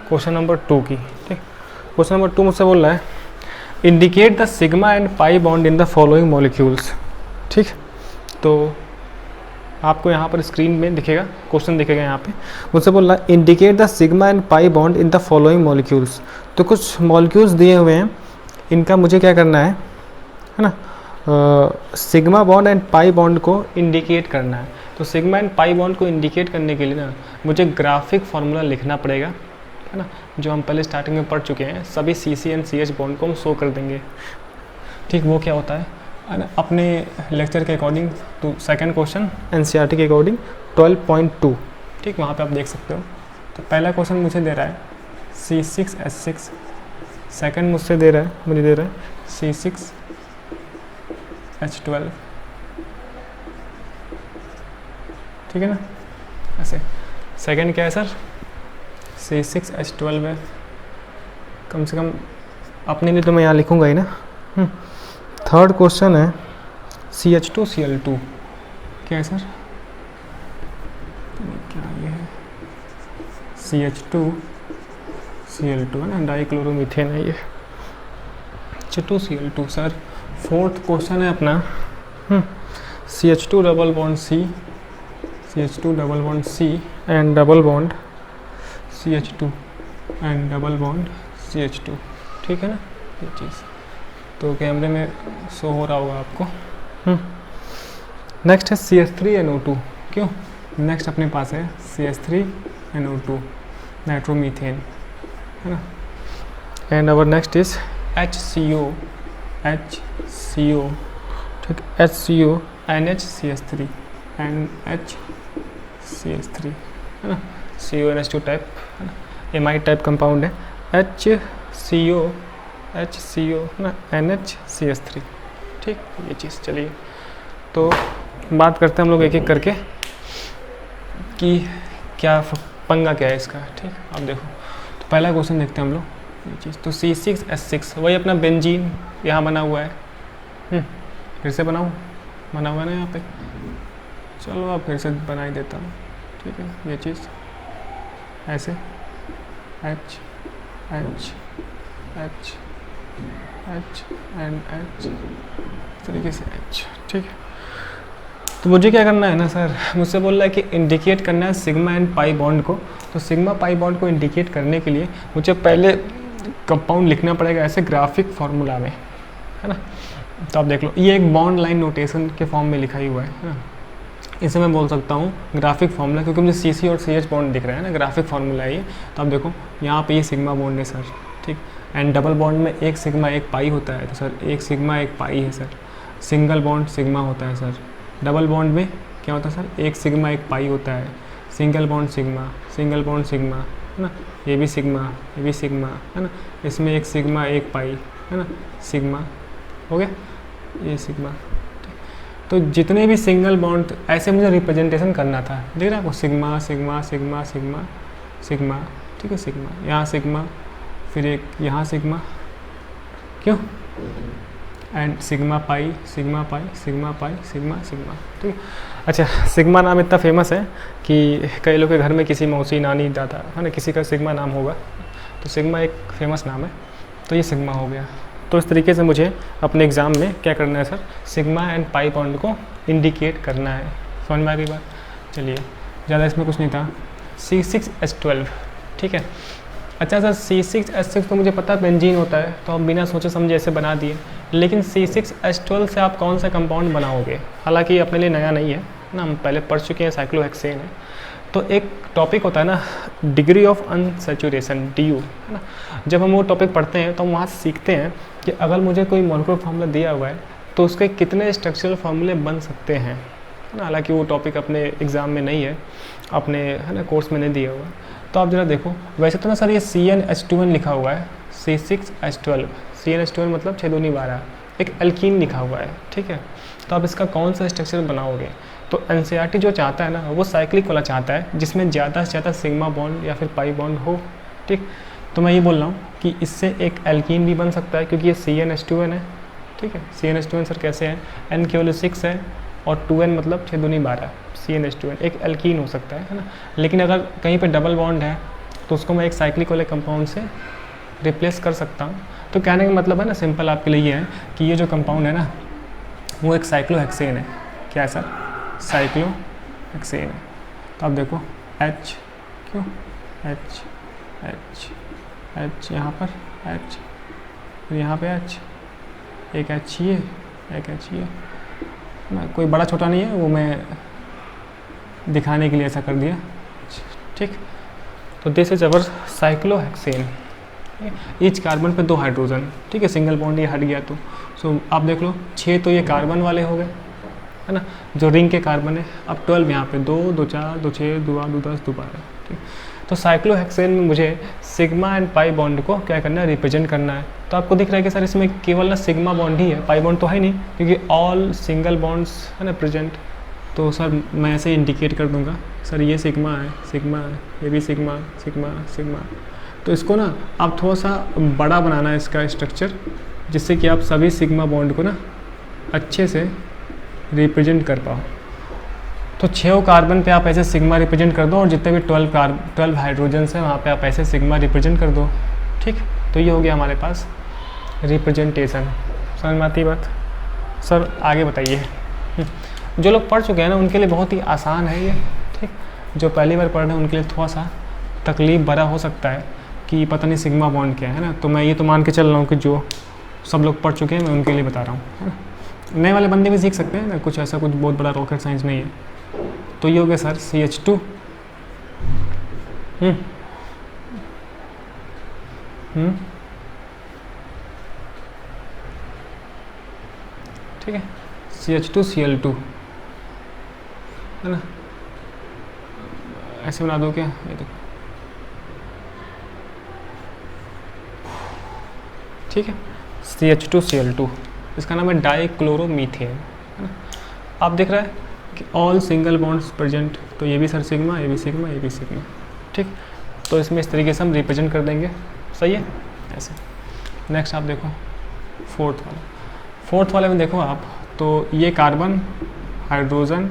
क्वेश्चन नंबर 2 की। ठीक, क्वेश्चन नंबर 2 मुझसे बोल रहा है indicate the sigma and pi bond in the following molecules. ठीक, तो आपको यहाँ पर स्क्रीन में दिखेगा, क्वेश्चन दिखेगा यहाँ पे। मुझसे बोल रहा है indicate the sigma and pi bond in the following molecules. तो कुछ मॉलिक्यूल्स दिए हुए हैं, इनका मुझे क्या करना है ना, sigma bond and pi bond को इंडिकेट करना है। तो सिग्मा एंड पाई बॉन्ड को इंडिकेट करने के लिए ना मुझे ग्राफिक फार्मूला लिखना पड़ेगा, है ना, जो हम पहले स्टार्टिंग में पढ़ चुके हैं। सभी CC एंड CH बॉन्ड को हम शो कर देंगे। ठीक, वो क्या होता है अपने लेक्चर के according to second question NCERT के अकॉर्डिंग 12.2। ठीक, वहाँ पे आप देख सकते हो। तो पहला क्वेश्चन मुझे दे रहा है C6H6, सेकंड मुझे दे रहा है C6H12। ठीक है ना, ऐसे। सेकंड क्या है सर? C6H12 है। कम से कम अपने लिए तो मैं यहाँ लिखूँगा ही ना। थर्ड क्वेश्चन है CH2Cl2। क्या है सर? क्या ये है? CH2Cl2 है ना, डाइक्लोरोमीथेन है ये। CH2Cl2 sir. फोर्थ क्वेश्चन है अपना CH2 double bond C, CH2 double bond C and double bond CH2 and double bond CH2। ठीक है ना, ये चीज़ तो कैमरे में शो हो रहा होगा आपको। नेक्स्ट है CH3NO2। क्यों? नेक्स्ट अपने पास है CH3NO2 नाइट्रोमीथेन, है ना। And our next is HCO, ठीक, HCO NHCH3 NHCH3, है ना। CONH2 टाइप, है ना, एमाइड टाइप कंपाउंड है। HCO है ना, NHCH3। ठीक, ये चीज़। चलिए तो बात करते हैं हम लोग एक एक करके कि क्या पंगा क्या है इसका। ठीक, आप देखो तो पहला क्वेश्चन देखते हैं हम लोग ये चीज़। तो C6H6 वही अपना बेंजीन यहाँ बना हुआ है। फिर से बना हुआ है ना यहाँ पे। चलो आप फिर से बना ही देता हूँ। ठीक है, ये चीज़ ऐसे H H H H and H तरीके से H। ठीक है, तो मुझे क्या करना है ना सर, मुझसे बोल रहा है कि इंडिकेट करना है सिग्मा एंड पाई बॉन्ड को। तो सिग्मा पाई बॉन्ड को इंडिकेट करने के लिए मुझे पहले कंपाउंड लिखना पड़ेगा ऐसे ग्राफिक फार्मूला में, है ना। तो आप देख लो, ये एक बॉन्ड लाइन नोटेशन के फॉर्म में लिखा ही हुआ है ना। इसे मैं बोल सकता हूँ ग्राफिक फार्मूला, क्योंकि मुझे CC और CH बॉन्ड दिख रहा है ना, ग्राफिक फार्मूला है ये। तो आप देखो यहाँ पे ये सिग्मा बॉन्ड है सर। ठीक, एंड डबल बॉन्ड में एक सिग्मा एक पाई होता है। तो सर एक सिग्मा एक पाई है सर। सिंगल बॉन्ड सिग्मा होता है सर। डबल बॉन्ड में क्या होता है सर? एक सिग्मा एक पाई होता है। Single bond sigma, single bond sigma, है ना। ये भी सिग्मा, ये भी सिग्मा, है ना। इसमें एक सिग्मा एक पाई, है ना, सिग्मा हो गया, ये सिग्मा। तो जितने भी सिंगल बॉन्ड ऐसे मुझे रिप्रेजेंटेशन करना था, देख रहे हैं आपको, sigma sigma sigma sigma sigma. ठीक है, सिग्मा यहाँ सिग्मा, फिर एक यहाँ सिग्मा, क्यों, and sigma pi sigma pi sigma pi sigma sigma. ठीक है, अच्छा सिग्मा नाम इतना फेमस है कि कई लोग के घर में किसी मौसी नानी दादा, है ना, किसी का सिग्मा नाम होगा। तो सिग्मा एक फेमस नाम है। तो ये सिग्मा हो गया। तो इस तरीके से मुझे अपने एग्ज़ाम में क्या करना है sir, sigma and pi bond को इंडिकेट करना है। समझ में आ गई बात? चलिए, ज़्यादा इसमें कुछ नहीं था। C6H12, ठीक है। अच्छा सर, C6H6 तो मुझे पता बेंजीन होता है, तो हम बिना सोचे समझे ऐसे बना दिए। लेकिन C6H12 से आप कौन सा कंपाउंड बनाओगे? हालांकि अपने लिए नया नहीं है, है ना, हम पहले पढ़ चुके हैं साइक्लोहेक्सेन है। तो एक टॉपिक होता है ना डिग्री ऑफ अनसैचुरेशन DU, है ना। जब हम वो टॉपिक पढ़ते हैं तो हम वहाँ सीखते हैं कि अगर मुझे कोई मॉलिक्यूलर फार्मूला दिया हुआ है तो उसके कितने स्ट्रक्चरल फार्मूले बन सकते हैं, है ना। हालांकि वो टॉपिक अपने एग्ज़ाम में नहीं है, अपने है ना कोर्स में नहीं दिया हुआ है। तो आप ज़रा देखो, वैसे तो ना सर ये CnH2n लिखा हुआ है, C6H12, CnH2n मतलब 6 दूनी 12, एक एल्कीन लिखा हुआ है, ठीक है। तो आप इसका कौन सा स्ट्रक्चर बनाओगे? तो NCERT जो चाहता है ना वो साइक्लिक वाला चाहता है जिसमें ज़्यादा से ज़्यादा सिग्मा बॉन्ड या फिर पाई बॉन्ड हो, ठीक। तो मैं ये बोल रहा हूँ कि इससे एक एल्कीन भी बन सकता है क्योंकि ये CnH2n है, ठीक है। CnH2n सर कैसे है, N केवल 6 है और 2n मतलब 6 दूनी 12, CnH2n एक एल्कीन हो सकता है ना। लेकिन अगर कहीं पे डबल बॉन्ड है तो उसको मैं एक साइक्लिक वाले कंपाउंड से रिप्लेस कर सकता हूँ। तो कहने का मतलब है ना सिंपल आपके लिए ये है कि ये जो कंपाउंड है ना वो एक साइक्लोहेक्सेन है। क्या है सर? साइक्लोहेक्सेन है। तो आप देखो H क्यों, H H H यहाँ पर H, फिर यहाँ पे H, एक H ये, एक H ये, ना कोई बड़ा छोटा नहीं है, वो मैं दिखाने के लिए ऐसा कर दिया, ठीक। तो this is our cyclohexane. Each carbon पे 2 हाइड्रोजन, ठीक है। सिंगल बॉन्ड ये हट गया तो सो आप देख लो 6 तो ये कार्बन वाले हो गए, है ना, जो रिंग के कार्बन है। अब 12 यहाँ पे 2 2 4 2 6 2 8 2 10 2 12, ठीक। तो साइक्लोहेक्सेन में मुझे सिग्मा एंड पाई बॉन्ड को क्या करना है, रिप्रेजेंट करना है। तो आपको दिख रहा है कि सर इसमें केवल ना सिग्मा बॉन्ड ही है, पाई बॉन्ड तो है नहीं क्योंकि ऑल सिंगल बॉन्ड्स है ना प्रेजेंट। तो सर मैं ऐसे इंडिकेट कर दूंगा, सर ये सिग्मा है, सिग्मा है, ये भी सिग्मा सिग्मा सिग्मा। तो इसको ना आप थोड़ा सा बड़ा बनाना है इसका स्ट्रक्चर, जिससे कि आप सभी सिग्मा बॉन्ड को ना अच्छे से रिप्रेजेंट कर पाओ। तो 6 कार्बन पे आप ऐसे सिग्मा रिप्रेजेंट कर दो और जितने भी 12 हाइड्रोजन्स हैं वहाँ पे आप ऐसे सिग्मा रिप्रेजेंट कर दो, ठीक। तो ये हो गया हमारे पास रिप्रेजेंटेशन। समझ में आती है बात? सर आगे बताइए। जो लोग पढ़ चुके हैं ना उनके लिए बहुत ही आसान है ये, ठीक। जो पहली बार पढ़ रहे हैं उनके लिए थोड़ा सा तकलीफ भरा हो सकता है कि पता नहीं सिग्मा बॉन्ड क्या है ना। तो मैं ये तो मान के चल रहा हूँ कि जो सब लोग पढ़ चुके हैं मैं उनके लिए बता रहा हूँ, है ना। नए वाले बंदे भी सीख सकते हैं ना, कुछ ऐसा कुछ बहुत बड़ा रॉकेट साइंस नहीं है। तो ये हो गया सर CH2, ठीक है, CH2Cl2, है ना। ऐसे बना दो क्या, ये देखो, ठीक है, CH2Cl2, इसका नाम है डाइक्लोरोमीथेन, है ना। आप देख रहे हैं कि ऑल सिंगल बॉन्ड्स प्रेजेंट, तो ये भी सर सिग्मा, ये भी सिग्मा, ये भी सिग्मा, ठीक। तो इसमें इस तरीके से हम रिप्रेजेंट कर देंगे, सही है ऐसे। नेक्स्ट आप देखो फोर्थ वाले में देखो आप, तो ये कार्बन हाइड्रोजन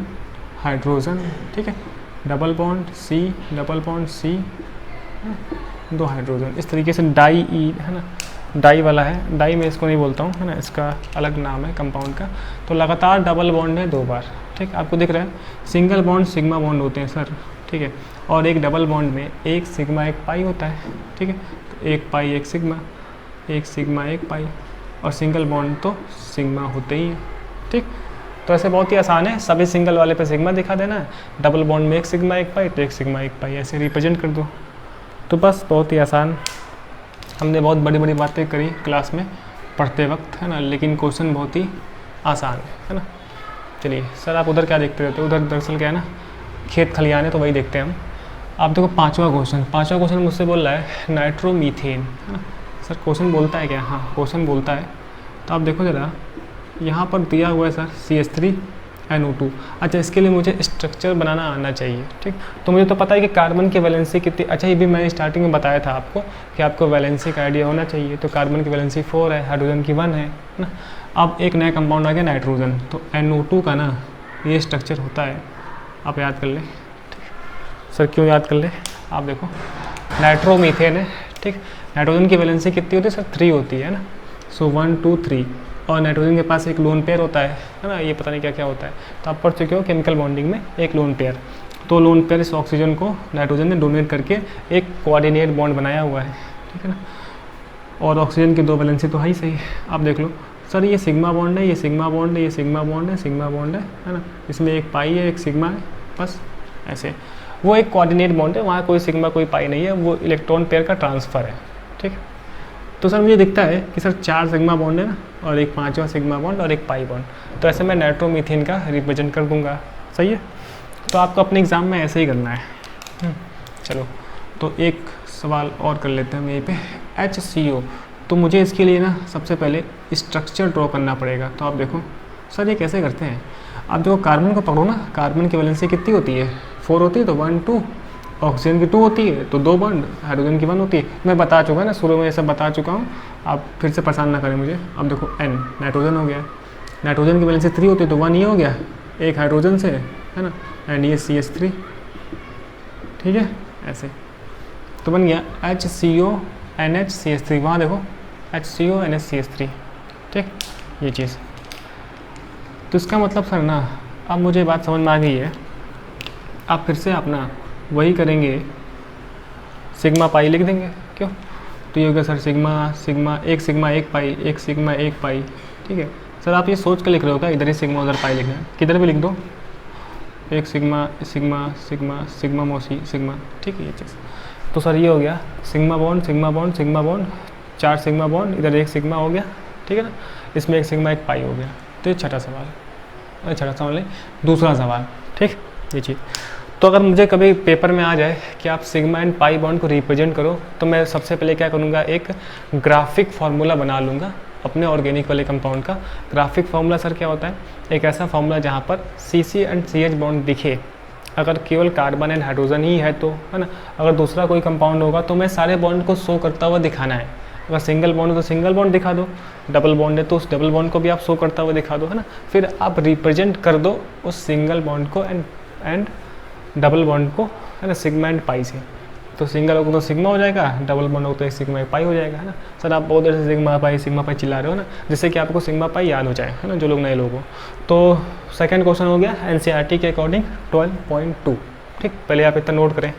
हाइड्रोजन, ठीक है, डबल बॉन्ड C 2 हाइड्रोजन, इस तरीके से डाई ई, है ना, डाई वाला है। डाई मैं इसको नहीं बोलता हूँ, है ना, इसका अलग नाम है कंपाउंड का। तो लगातार डबल बॉन्ड है 2 बार, ठीक। आपको दिख रहा है सिंगल बॉन्ड सिग्मा बॉन्ड होते हैं सर, ठीक है, और एक डबल बॉन्ड में एक सिग्मा एक पाई होता है, ठीक है। तो एक पाई एक सिग्मा, एक सिग्मा एक पाई, और सिंगल बॉन्ड तो सिग्मा होते ही हैं, ठीक। तो ऐसे बहुत ही आसान है, सभी सिंगल वाले पे सिग्मा दिखा देना है, डबल बॉन्ड में एक सिग्मा एक पाई तो एक सिग्मा एक पाई, ऐसे रिप्रेजेंट कर दो। तो बस बहुत ही आसान। हमने बहुत बड़ी बड़ी बातें करी क्लास में पढ़ते वक्त, है ना, लेकिन क्वेश्चन बहुत ही आसान है ना। चलिए सर आप उधर क्या देखते रहते हो? उधर दरअसल क्या है ना, खेत खलियान है तो वही देखते हैं हम। आप देखो पांचवा क्वेश्चन मुझसे बोल रहा है नाइट्रोमीथेन, है ना। सर क्वेश्चन बोलता है क्या? हाँ क्वेश्चन बोलता है। तो आप देखो ज़रा, यहाँ पर दिया हुआ है सर CH3NO2। अच्छा, इसके लिए मुझे स्ट्रक्चर बनाना आना चाहिए, ठीक। तो मुझे तो पता है कि कार्बन की वैलेंसी कितनी, अच्छा ये भी मैंने स्टार्टिंग में बताया था आपको कि आपको वैलेंसी का आइडिया होना चाहिए। तो कार्बन की वैलेंसी 4 है, हाइड्रोजन की 1 है ना। अब एक नया कंपाउंड आ गया नाइट्रोजन, तो NO2 का ना ये स्ट्रक्चर होता है, आप याद कर लें, ठीक। सर क्यों याद कर ले? आप देखो नाइट्रोमीथेन है, ठीक। नाइट्रोजन की वैलेंसी कितनी होती है सर? 3 होती है ना। सो 1 2 3, और नाइट्रोजन के पास एक लोन पेयर होता है ना, ये पता नहीं क्या क्या होता है। तो आप पढ़ चुके हो केमिकल बॉन्डिंग में, एक लोन पेयर। तो लोन पेयर इस ऑक्सीजन को नाइट्रोजन ने डोनेट करके एक कोऑर्डिनेट बॉन्ड बनाया हुआ है, ठीक है ना। और ऑक्सीजन की 2 वैलेंसी तो है ही सही। आप देख लो सर ये सिग्मा बॉन्ड है, ये सिग्मा बॉन्ड है, ये सिग्मा बॉन्ड है, सिग्मा बॉन्ड है ना, इसमें एक पाई है, एक सिग्मा है, बस ऐसे। वो एक कोऑर्डिनेट बॉन्ड है, वहाँ कोई सिग्मा कोई पाई नहीं है, वो इलेक्ट्रॉन पेयर का ट्रांसफ़र है, ठीक। तो सर मुझे दिखता है कि सर 4 सिग्मा बॉन्ड है ना, और एक 5वां सिग्मा बॉन्ड और एक पाई बॉन्ड, तो ऐसे मैं नाइट्रोमीथेन का रिप्रेजेंट कर दूंगा, सही है। तो आपको अपने एग्ज़ाम में ऐसे ही करना है। चलो तो एक सवाल और कर लेते हैं हम यहीं पे, HCO। तो मुझे इसके लिए ना सबसे पहले स्ट्रक्चर ड्रॉ करना पड़ेगा। तो आप देखो सर ये कैसे करते हैं, आप देखो कार्बन को पकड़ो ना, कार्बन की वैलेंसी कितनी होती है, 4 होती है, तो 1 2, ऑक्सीजन की 2 होती है, तो 2 बॉन्ड, हाइड्रोजन की 1 होती है। मैं बता चुका ना, शुरू में ये सब बता चुका हूँ, आप फिर से परेशान ना करें मुझे। अब देखो N नाइट्रोजन हो गया, नाइट्रोजन की वैलेंसी 3 होती है, तो 1 ये हो गया, एक हाइड्रोजन से है ना, एंड ये CH3, ठीक है ऐसे। तो बन गया HCO NH CH3, वहाँ देखो HCO NH CH3, ठीक ये चीज़। तो इसका मतलब सर ना, अब मुझे बात समझ में आ गई है। आप फिर से अपना वही करेंगे, सिग्मा पाई लिख देंगे, क्यों, तो ये हो गया सर सिग्मा सिग्मा एक पाई, एक सिग्मा एक पाई, ठीक है। सर आप ये सोच के लिख रहे हो क्या, इधर ही सिग्मा उधर पाई लिखना है, किधर भी लिख दो, एक सिग्मा सिग्मा सिग्मा सिग्मा मौसी सिग्मा, ठीक है ये चीज़। तो सर ये हो गया sigma bond sigma bond sigma bond, 4 sigma bond, इधर एक सिग्मा हो गया, ठीक है ना, इसमें एक सिग्मा एक पाई हो गया। तो ये छठा सवाल, छठा सवाल नहीं, दूसरा सवाल, ठीक ये चीज़। तो अगर मुझे कभी पेपर में आ जाए कि आप सिग्मा एंड पाई बॉन्ड को रिप्रेजेंट करो, तो मैं सबसे पहले क्या करूँगा, एक ग्राफिक फार्मूला बना लूँगा अपने ऑर्गेनिक वाले कंपाउंड का। ग्राफिक फार्मूला सर क्या होता है, एक ऐसा फार्मूला जहाँ पर CC एंड CH बॉन्ड दिखे, अगर केवल कार्बन एंड हाइड्रोजन ही है तो, है ना, अगर दूसरा कोई कंपाउंड होगा तो मैं सारे बॉन्ड को शो करता हुआ दिखाना है। अगर सिंगल बॉन्ड है तो सिंगल बॉन्ड दिखा दो, डबल बॉन्ड है तो उस डबल बॉन्ड को भी आप शो करता हुआ दिखा दो, है ना। फिर आप रिप्रेजेंट कर दो उस सिंगल बॉन्ड को एंड डबल बॉन्ड को, है ना, सिग्मा एंड पाई से। तो सिंगल होगा तो सिग्मा हो जाएगा, डबल बॉन्ड होगा तो एक सिग्मा एक पाई हो जाएगा, है ना। सर आप बहुत देर से सिग्मा पाई चिल्ला रहे हो ना, जिससे कि आपको सिग्मा पाई याद हो जाए, है ना, जो लोग नए लोग हो। तो सेकंड क्वेश्चन हो गया NCERT के अकॉर्डिंग 12.2, ठीक। पहले आप इतना नोट करें।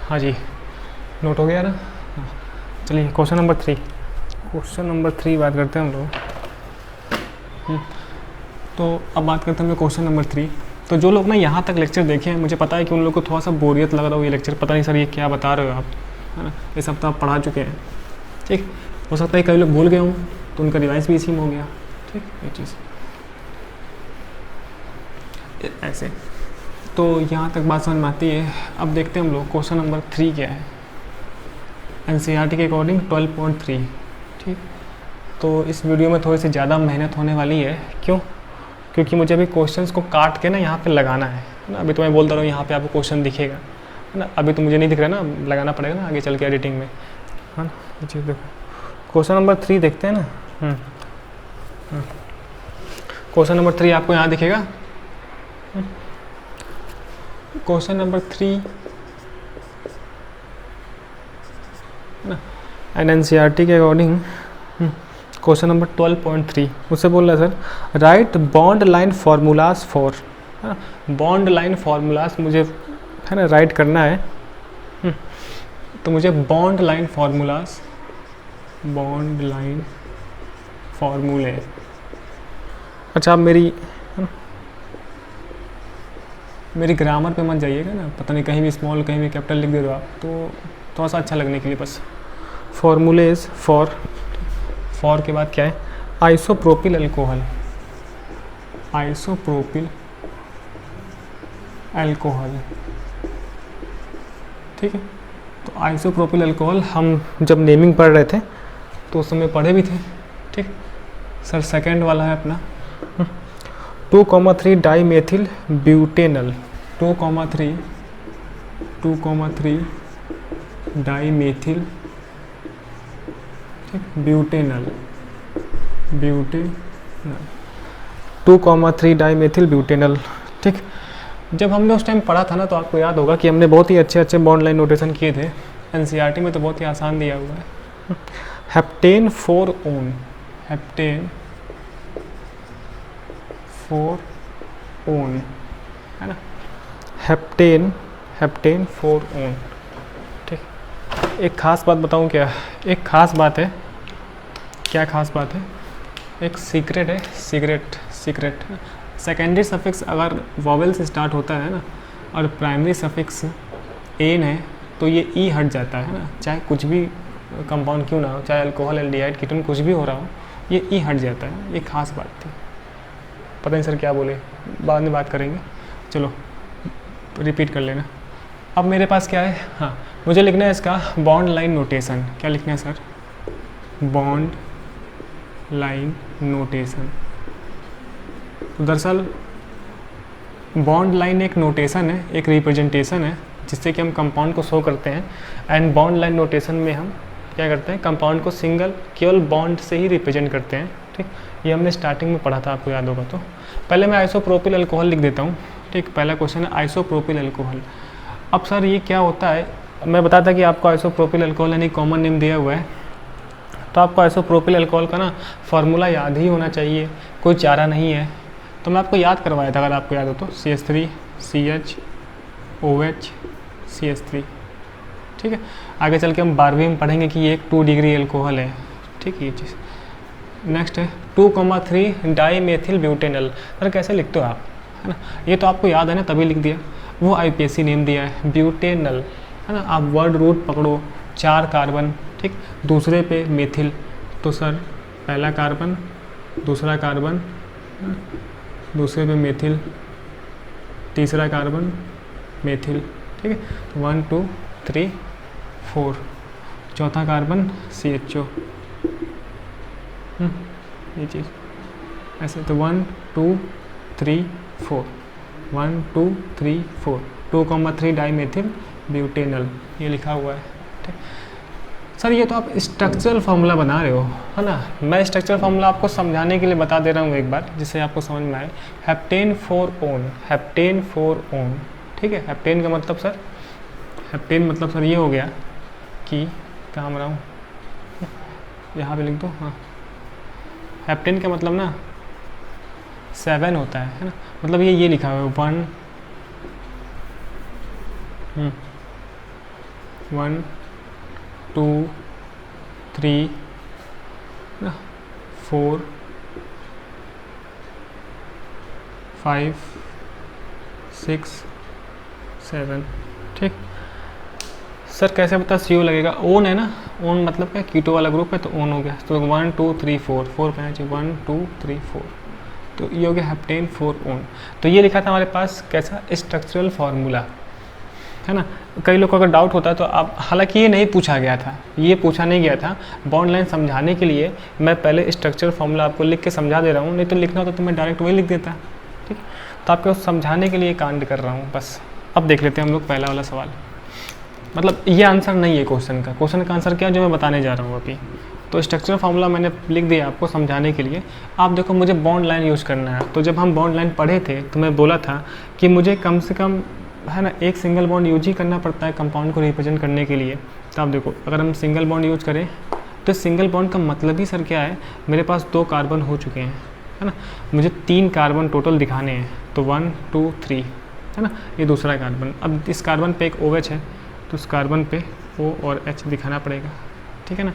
हाँ जी नोट हो गया ना। हाँ चलिए क्वेश्चन नंबर 3, क्वेश्चन नंबर 3 बात करते हैं हम लोग। तो अब बात करते हैं हम लोग क्वेश्चन नंबर 3। तो जो लोग ना यहाँ तक लेक्चर देखे हैं, मुझे पता है कि उन लोग को थोड़ा सा बोरियत लग रहा हो ये लेक्चर, पता नहीं सर ये क्या बता रहे हो आप, है ना, ये सब तो आप पढ़ा चुके हैं, ठीक। हो सकता है कई लोग भूल गए हों, तो उनका रिवाइज भी इसी में हो गया, ठीक ये चीज़ ऐसे। तो यहाँ तक बात समझ में आती है। अब देखते हैं हम लोग क्वेश्चन नंबर 3 क्या है, NCERT के अकॉर्डिंग 12.3, ठीक। तो इस वीडियो में थोड़ी सी ज़्यादा मेहनत होने वाली है, क्यों, क्योंकि मुझे अभी क्वेश्चंस को काट के ना यहाँ पे लगाना है ना। अभी तो मैं बोलता रहा हूँ यहाँ पे आपको क्वेश्चन दिखेगा, है ना, अभी तो मुझे नहीं दिख रहा ना, लगाना पड़ेगा ना आगे चल के एडिटिंग में, है ना। ये चीज़ देखो, क्वेश्चन नंबर 3 देखते हैं ना। क्वेश्चन नंबर 3 आपको यहाँ दिखेगा, क्वेश्चन नंबर 3 ना, NCERT के अकॉर्डिंग क्वेश्चन नंबर 12.3 उससे बोल रहा है sir, right bond line formulas for, bond line formulas मुझे, है ना, राइट करना है। तो मुझे बॉन्ड लाइन फार्मूले, अच्छा आप मेरी ग्रामर पे मत जाइएगा ना, पता नहीं कहीं भी स्मॉल कहीं भी कैपिटल लिख दे रहे हो आप, तो थोड़ा सा अच्छा लगने के लिए बस। फॉर्मूलेज फॉर के बाद क्या है, आइसोप्रोपिल अल्कोहल, ठीक है। तो आइसोप्रोपिल अल्कोहल हम जब नेमिंग पढ़ रहे थे तो उस समय पढ़े भी थे, ठीक। सर सेकंड वाला है अपना 2,3 डाईमेथिल ब्यूटेनल, 2,3 डाईमेथिल, ठीक, ब्यूटेनल 2,3 डाईमेथिल ब्यूटेनल, ठीक। जब हमने उस टाइम पढ़ा था ना, तो आपको याद होगा कि हमने बहुत ही अच्छे बॉन्ड लाइन नोटेशन किए थे। NCERT में तो बहुत ही आसान दिया हुआ है। हेप्टेन 4 ओन, है ना, हेप्टेन 4 ओन, ठीक। एक ख़ास बात बताऊं क्या? एक ख़ास बात है। क्या ख़ास बात है? एक सीक्रेट है, सीक्रेट। सेकेंडरी सफिक्स अगर वॉवेल से स्टार्ट होता है ना और प्राइमरी सफिक्स एन है तो ये ई हट जाता है ना, चाहे कुछ भी कंपाउंड क्यों ना हो, चाहे अल्कोहल, एल्डिहाइड, कीटोन कुछ भी हो रहा हो, ये ई हट जाता है। ये खास बात थी। पता नहीं सर क्या बोले, बाद में बात करेंगे। चलो रिपीट कर लेना। अब मेरे पास क्या है, हाँ मुझे लिखना है इसका बॉन्ड लाइन नोटेशन। क्या लिखना है सर? Bond line notation. तो दरअसल बॉन्ड लाइन एक नोटेशन है, एक रिप्रेजेंटेशन है जिससे कि हम कंपाउंड को शो करते हैं। एंड बॉन्ड लाइन नोटेशन में हम क्या करते हैं, कंपाउंड को सिंगल केवल बॉन्ड से ही रिप्रेजेंट करते हैं। ठीक, ये हमने स्टार्टिंग में पढ़ा था, आपको याद होगा। तो पहले मैं आइसोप्रोपिल अल्कोहल लिख देता हूँ। ठीक, पहला क्वेश्चन है आइसोप्रोपिल अल्कोहल। अब सर ये क्या होता है, मैं बताता कि आपको आइसोप्रोपिल अल्कोहल यानी कॉमन नेम दिया हुआ है, तो आपको आइसोप्रोपिल अल्कोहल का ना फार्मूला याद ही होना चाहिए, कोई चारा नहीं है। तो मैं आपको याद करवाया था, अगर आपको याद हो तो CH3 CH OH CH3। ठीक है, आगे चल के हम 12वीं में पढ़ेंगे कि ये एक 2 डिग्री अल्कोहल है। ठीक है, ये चीज़। नेक्स्ट है 2,3 डाईमेथिल ब्यूटेनल। सर कैसे लिखते हो आप, है ना? ये तो आपको याद है ना, तभी लिख दिया। वो IUPAC नेम दिया है ब्यूटेनल, है ना? आप वर्ड रूट पकड़ो, 4 कार्बन, ठीक, दूसरे पे मेथिल। तो सर पहला कार्बन, दूसरा कार्बन, दूसरे पे मेथिल, तीसरा कार्बन मेथिल। ठीक है, 1 2 3 4, चौथा कार्बन CHO। ये चीज़ ऐसे। तो 1 2 3 4, 1 2 3 4, 2,3 डाईमेथिल ब्यूटेनल, ये लिखा हुआ है। ठीक सर, ये तो आप स्ट्रक्चरल फार्मूला बना रहे हो, है ना? मैं स्ट्रक्चरल फार्मूला आपको समझाने के लिए बता दे रहा हूँ एक बार, जिससे आपको समझ में आए। Heptane 4 own, heptane 4 own. ठीक है, हेप्टेन का मतलब सर, हेप्टेन मतलब सर ये हो गया कि, कहाँ बना हूँ, यहाँ पे लिख दो। हाँ, हेप्टेन का मतलब ना 7 होता है ना? मतलब ये लिखा हुआ है 1 1 2 3 4 5 6 7। ठीक सर, कैसे पता CO लगेगा? ओन है ना, ओन मतलब क्या, कीटो वाला ग्रुप है तो ओन हो गया। तो 1 2 3 4, 4 पे 1 2 3 4, तो ये हो गया हेप्टेन 4 ओन। तो ये लिखा था हमारे पास कैसा स्ट्रक्चरल फार्मूला, है ना? कई लोग को अगर डाउट होता है तो आप, हालांकि ये नहीं पूछा गया था, ये पूछा नहीं गया था। बॉन्ड लाइन समझाने के लिए मैं पहले स्ट्रक्चरल फार्मूला आपको लिख के समझा दे रहा हूँ, नहीं तो लिखना होता तो मैं डायरेक्ट वही लिख देता। ठीक, तो आपको समझाने के लिए कांड कर रहा हूँ बस। अब देख लेते हैं हम लोग पहला वाला सवाल। मतलब ये आंसर नहीं है क्वेश्चन का, क्वेश्चन का आंसर क्या है जो मैं बताने जा रहा हूँ अभी। तो स्ट्रक्चरल फार्मूला मैंने लिख दिया आपको समझाने के लिए। आप देखो, मुझे बॉन्ड लाइन यूज़ करना है। तो जब हम बॉन्ड लाइन पढ़े थे तो मैं बोला था कि मुझे कम से कम, है ना, एक सिंगल बॉन्ड यूज ही करना पड़ता है कंपाउंड को रिप्रेजेंट करने के लिए। तो आप देखो, अगर हम सिंगल बॉन्ड यूज करें तो सिंगल बॉन्ड का मतलब ही सर क्या है, मेरे पास 2 कार्बन हो चुके हैं, है ना? मुझे 3 कार्बन टोटल दिखाने हैं। तो 1 2 3, है ना? ये दूसरा कार्बन। अब इस कार्बन पे एक OH है तो उस कार्बन पे O और H दिखाना पड़ेगा। ठीक है ना?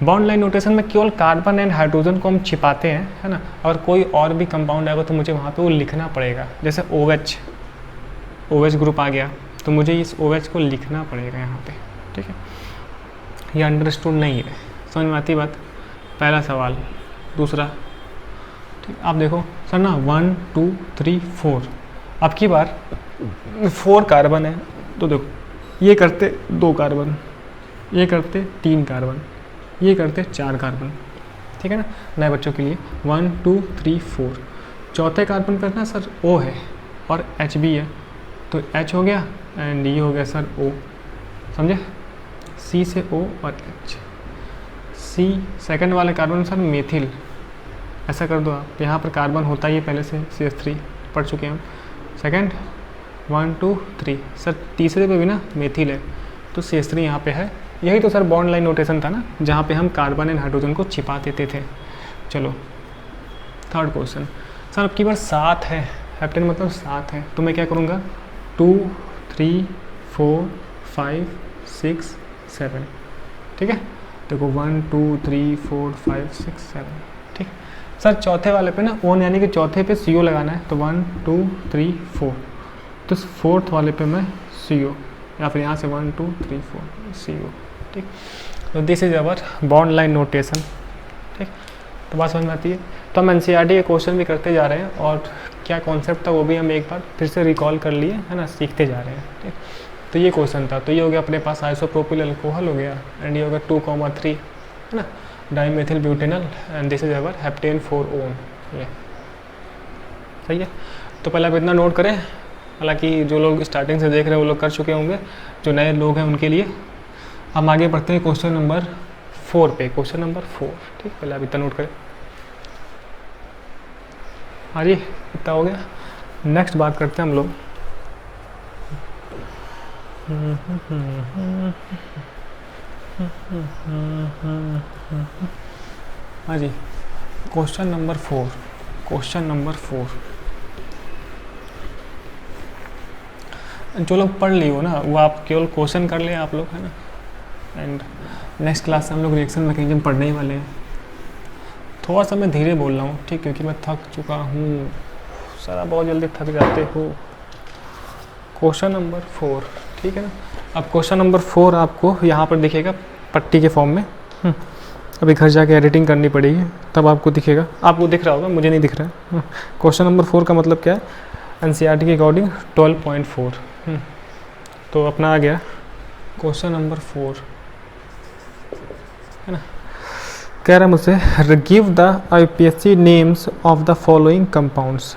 बॉन्ड लाइन नोटेशन में केवल कार्बन एंड हाइड्रोजन को हम छिपाते हैं, है ना? अगर कोई और भी कंपाउंड आएगा तो मुझे वहाँ पे वो लिखना पड़ेगा। जैसे OH ग्रुप आ गया तो मुझे इस OH को लिखना पड़ेगा यहाँ पे। ठीक है, ये अंडरस्टूड नहीं है, समझ में आती बात? पहला सवाल। दूसरा, ठीक, आप देखो सर ना 1 2 3 4, अब की बार 4 कार्बन है तो देखो, ये करते 2 कार्बन, ये करते 3 कार्बन, ये करते 4 कार्बन। ठीक है ना, नए बच्चों के लिए 1 2 3 4। चौथे कार्बन पर ना सर O है और H भी है, तो H हो गया एंड ये हो गया सर O, समझे? C से O और H। C सेकंड वाले कार्बन सर मेथिल, ऐसा कर दो आप, यहाँ पर कार्बन होता ही है पहले से, CH3 पढ़ चुके हैं हम। सेकंड 1 2 3, सर तीसरे पे भी ना मेथिल है तो CH3 यहाँ पे है। यही तो सर बॉन्ड लाइन नोटेशन था ना, जहाँ पे हम कार्बन एंड हाइड्रोजन को छिपा देते थे। चलो थर्ड क्वेश्चन। सर अब की बार 7 है, हेप्टेन मतलब 7 है, तो मैं क्या करूँगा, 2 3 4 5 6 7, ठीक है, देखो 1 2 3 4 5 6 7, ठीक। सर चौथे वाले पे ना ओन यानी कि चौथे पे सी ओ लगाना है, तो 1 2 3 4, तो फोर्थ वाले पे मैं सी ओ, या फिर यहाँ से 1 2 3 4 सी ओ, ठीक। तो this is our bond line notation, ठीक। तो बात समझ में आती है। तो हम NCERT के क्वेश्चन भी करते जा रहे हैं और क्या कॉन्सेप्ट था वो भी हम एक बार फिर से रिकॉल कर लिए, है ना, सीखते जा रहे हैं, ठीक। तो ये क्वेश्चन था, तो ये हो गया अपने पास आइसोप्रोपिल अल्कोहल हो गया, एंड ये हो गया 2,3, है ना, dimethyl butanol, and this is our heptane 4 own, ये सही है। तो पहले आप इतना नोट करें, हालांकि जो लोग स्टार्टिंग से देख रहे हैं वो लोग कर चुके होंगे, जो नए लोग हैं उनके लिए हम आगे बढ़ते हैं क्वेश्चन नंबर 4 पे, क्वेश्चन नंबर 4, ठीक। पहले आप इतना नोट करें। हाँ जी, इतना हो गया। नेक्स्ट बात करते हैं हम लोग हाँ जी, क्वेश्चन नंबर 4, क्वेश्चन नंबर 4। जो लोग पढ़ ली हो ना वो आप केवल क्वेश्चन कर लें आप लोग, है ना, एंड नेक्स्ट क्लास से हम लोग रिएक्शन मैकेनिज्म पढ़ने ही वाले हैं। थोड़ा सा मैं धीरे बोल रहा हूँ, ठीक, क्योंकि मैं थक चुका हूँ, सारा बहुत जल्दी थक जाते हो। क्वेश्चन नंबर 4, ठीक है ना। अब क्वेश्चन नंबर 4 आपको यहाँ पर दिखेगा पट्टी के फॉर्म में, अभी घर जाके एडिटिंग करनी पड़ेगी तब आपको दिखेगा, आपको दिख रहा होगा, मुझे नहीं दिख रहा है। क्वेश्चन नंबर 4 का मतलब क्या है, NCERT के अकॉर्डिंग 12.4, तो अपना आ गया क्वेश्चन नंबर 4, है ना। कह रहा है मुझसे give the IUPAC names of the following compounds,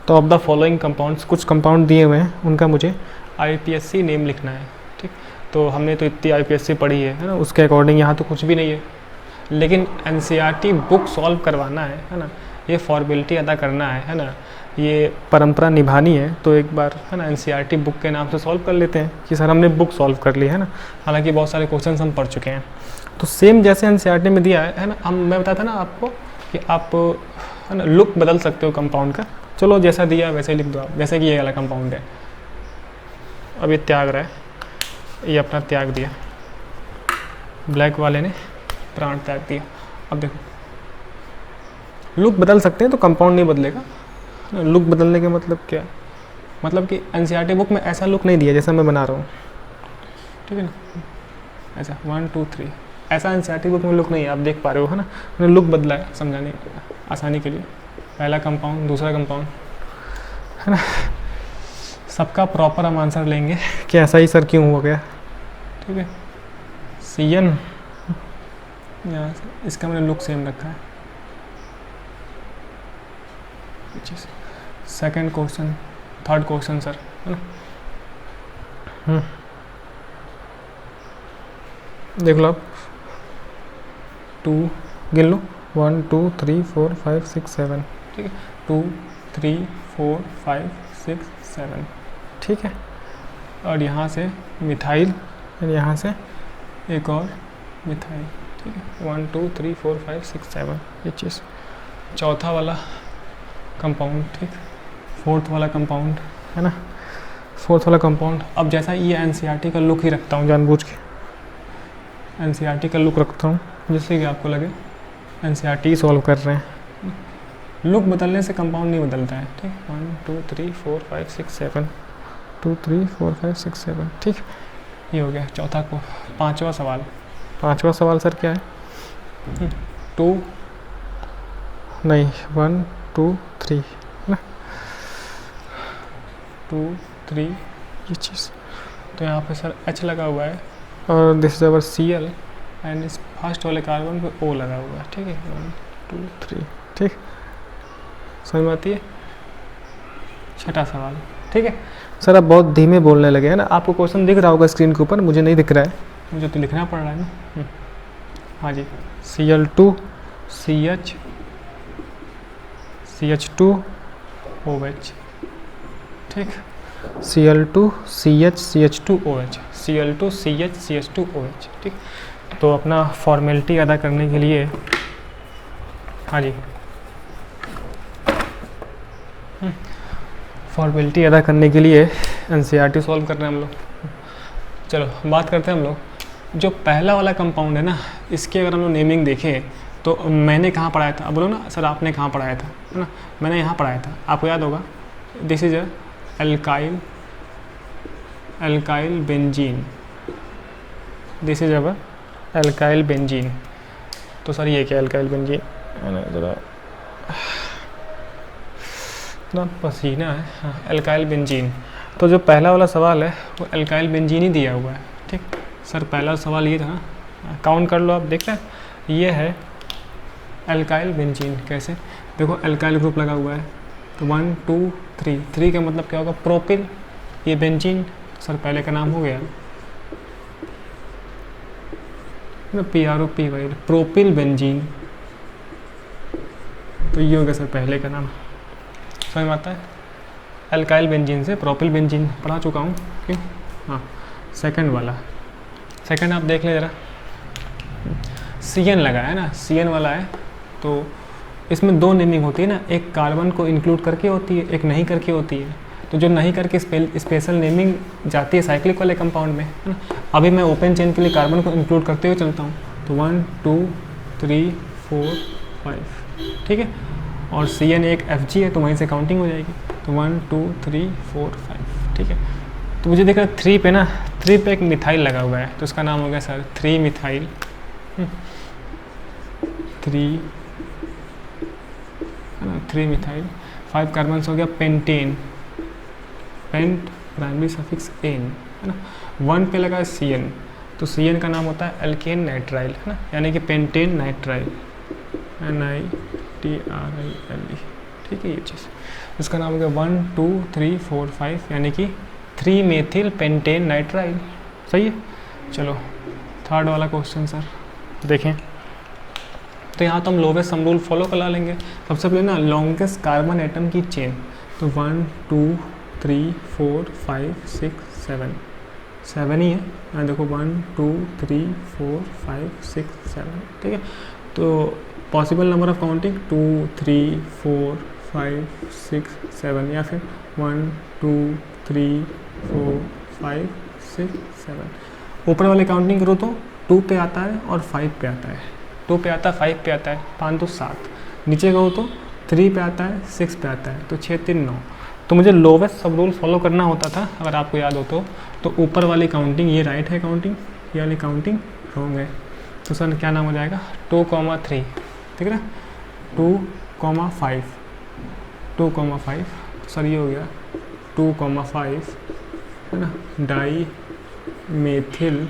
तो ऑफ द फॉलोइंग कंपाउंड्स, कुछ कंपाउंड दिए हुए हैं उनका मुझे IUPAC नेम लिखना है, ठीक। तो हमने तो इतनी IUPAC पढ़ी है ना, उसके अकॉर्डिंग यहाँ तो कुछ भी नहीं है, लेकिन NCERT बुक सॉल्व करवाना है ना, ये फॉर्मेलिटी अदा करना है ना, ये परंपरा निभानी है, तो एक बार, है ना, NCERT बुक के नाम से सॉल्व कर लेते हैं कि सर हमने बुक सॉल्व कर ली है ना। हालांकि बहुत सारे क्वेश्चन हम पढ़ चुके हैं, तो सेम जैसे NCERT में दिया है ना, मैं बताया था ना आपको कि आप, है ना, लुक बदल सकते हो कंपाउंड का, चलो जैसा दिया वैसे लिख दो आप, जैसे कि ये वाला कंपाउंड है, अब ये त्याग रहा है, ये अपना त्याग दिया, ब्लैक वाले ने प्राण त्याग दिया। अब देखो लुक बदल सकते हैं तो कंपाउंड नहीं बदलेगा। लुक बदलने का मतलब क्या, मतलब कि NCERT बुक में ऐसा लुक नहीं दिया जैसा मैं बना रहा हूँ, ठीक है ना, ऐसा 1 2 3 ऐसा NCERT बुक में लुक नहीं है, आप देख पा रहे हो, है ना, मैंने लुक बदला है समझाने आसानी के लिए, पहला कंपाउंड दूसरा कंपाउंड, है ना। सबका प्रॉपर हम आंसर लेंगे कि ऐसा ही सर क्यों हो गया, ठीक है। CN यहाँ से इसका मैंने लुक सेम रखा है। Second question, third question sir, है ना, देख लो आप, 2 गिन लो, 1 2 3 4 5 6 7, ठीक है, 2 3 4 5 6 7, ठीक है। और यहाँ से मिथाइल, यहाँ से एक और मिथाइल, ठीक है, 1 2 3 4 5 6 7, ये चीज़ चौथा वाला कंपाउंड, ठीक, फोर्थ वाला कंपाउंड, है ना, फोर्थ वाला कंपाउंड। अब जैसा ये NCERT का लुक ही रखता हूँ जानबूझ के, NCERT का लुक रखता हूँ जिससे कि आपको लगे NCERT सॉल्व कर रहे हैं। लुक बदलने से कंपाउंड नहीं बदलता है, ठीक, 1 2 3 4 5 6 7, 2 3 4 5 6 7, ठीक, ये हो गया चौथा को। पांचवा सवाल सर क्या है, 2 नहीं 1 2 3, है ना, 2 3 ये चीज़, तो यहाँ पे सर H लगा हुआ है और this is our Cl and इस फर्स्ट वाले कार्बन पे O लगा हुआ है, ठीक है, 1 2 3, ठीक, समझ में आती है। छठा सवाल, ठीक है। सर आप बहुत धीमे बोलने लगे हैं ना, आपको क्वेश्चन दिख रहा होगा स्क्रीन के ऊपर, मुझे नहीं दिख रहा है, मुझे तो लिखना पड़ रहा है ना। हाँ जी, Cl2 CH CH2 OH, ठीक, Cl2 CH CH2 OH, Cl2 CH CH2 OH, ठीक। तो अपना फॉर्मेलिटी अदा करने के लिए, हाँ जी, फॉर्मेलिटी अदा करने के लिए NCERT सॉल्व कर रहे हैं हम लोग। चलो बात करते हैं हम लोग जो पहला वाला कंपाउंड है ना, इसके अगर हम लोग नेमिंग देखें तो मैंने कहाँ पढ़ाया था, अब बोलो ना सर आपने कहाँ पढ़ाया था, है ना, मैंने यहाँ पढ़ाया था, आपको याद होगा, this is alkyl benzene, this is our alkyl benzene. तो सर ये क्या अल्काइल बेंजीन, ज़रा इतना पसीना है, हाँ अल्काइल बेंजीन। तो जो पहला वाला सवाल है वो अल्काइल बेंजीन ही दिया हुआ है, ठीक। सर पहला सवाल ये था ना, काउंट कर लो आप, देख रहे हैं ये है अल्काइल बेंजीन। कैसे, देखो अल्काइल ग्रुप लगा हुआ है, तो 1 2 3, 3 का मतलब क्या होगा, प्रोपिल, ये बेंजीन, सर पहले का नाम हो गया PROPY, प्रोपिल बेंजीन, तो ये हो गया सर पहले का नाम। समझ में आता है, अल्काइल बेंजीन से प्रोपिल बेंजीन पढ़ा चुका हूँ, क्यों। हाँ सेकंड वाला, सेकंड आप देख ले ज़रा, CN लगा है ना, CN वाला है, तो इसमें 2 नेमिंग होती है ना, एक कार्बन को इंक्लूड करके होती है, एक नहीं करके होती है। तो जो नहीं करके स्पेशल नेमिंग जाती है साइक्लिक वाले कंपाउंड में, है ना। अभी मैं ओपन चेन के लिए कार्बन को इंक्लूड करते हुए चलता हूँ, तो 1 2 3 4 5, ठीक है, और CN एक FG है तो वहीं से काउंटिंग हो जाएगी, तो 1 2 3 4 5, ठीक है। तो मुझे देख रहा है 3 पे ना, 3 पे एक मिथाइल लगा हुआ है, तो उसका नाम हो गया सर 3 मिथाइल, 3 मिथाइल। 5 कार्बन हो गया pentane, pent primary suffix ane, है ना। 1 पे लगा CN, तो CN का नाम होता है एल्केन नाइट्राइल, है ना, यानी कि पेंटेन नाइट्राइल, NITRILE, ठीक है ये चीज़। इसका नाम हो गया 1 2 3 4 5, यानी कि 3 मेथिल पेंटेन नाइट्राइल, सही है। चलो थर्ड वाला क्वेश्चन सर देखें, तो यहाँ तो हम लोवेस्ट सम रूल फॉलो करा लेंगे। सबसे पहले ना लॉन्गेस्ट कार्बन एटम की चेन, तो 1 2 3 4 5 6 7, 7 ही है, यहाँ देखो 1 2 3 4 5 6 7, ठीक है। तो पॉसिबल नंबर ऑफ काउंटिंग 2 3 4 5 6 7, या फिर 1 2 3 4 5 6 7। ऊपर वाले काउंटिंग करो तो 2 पे आता है और 5 पे आता है, 2 पे आता है 5 पे आता है, 5 2 7। नीचे कहो तो 3 पे आता है 6 पे आता है, तो 6 3 9। तो मुझे लोवेस्ट सब रूल फॉलो करना होता था, अगर आपको याद हो तो ऊपर वाली काउंटिंग ये राइट है काउंटिंग, ये वाली काउंटिंग रॉन्ग है। तो सर क्या नाम हो जाएगा 2 3, ठीक है ना, 2 5, 2 5, सर ये हो गया 2 5, है ना, di methyl,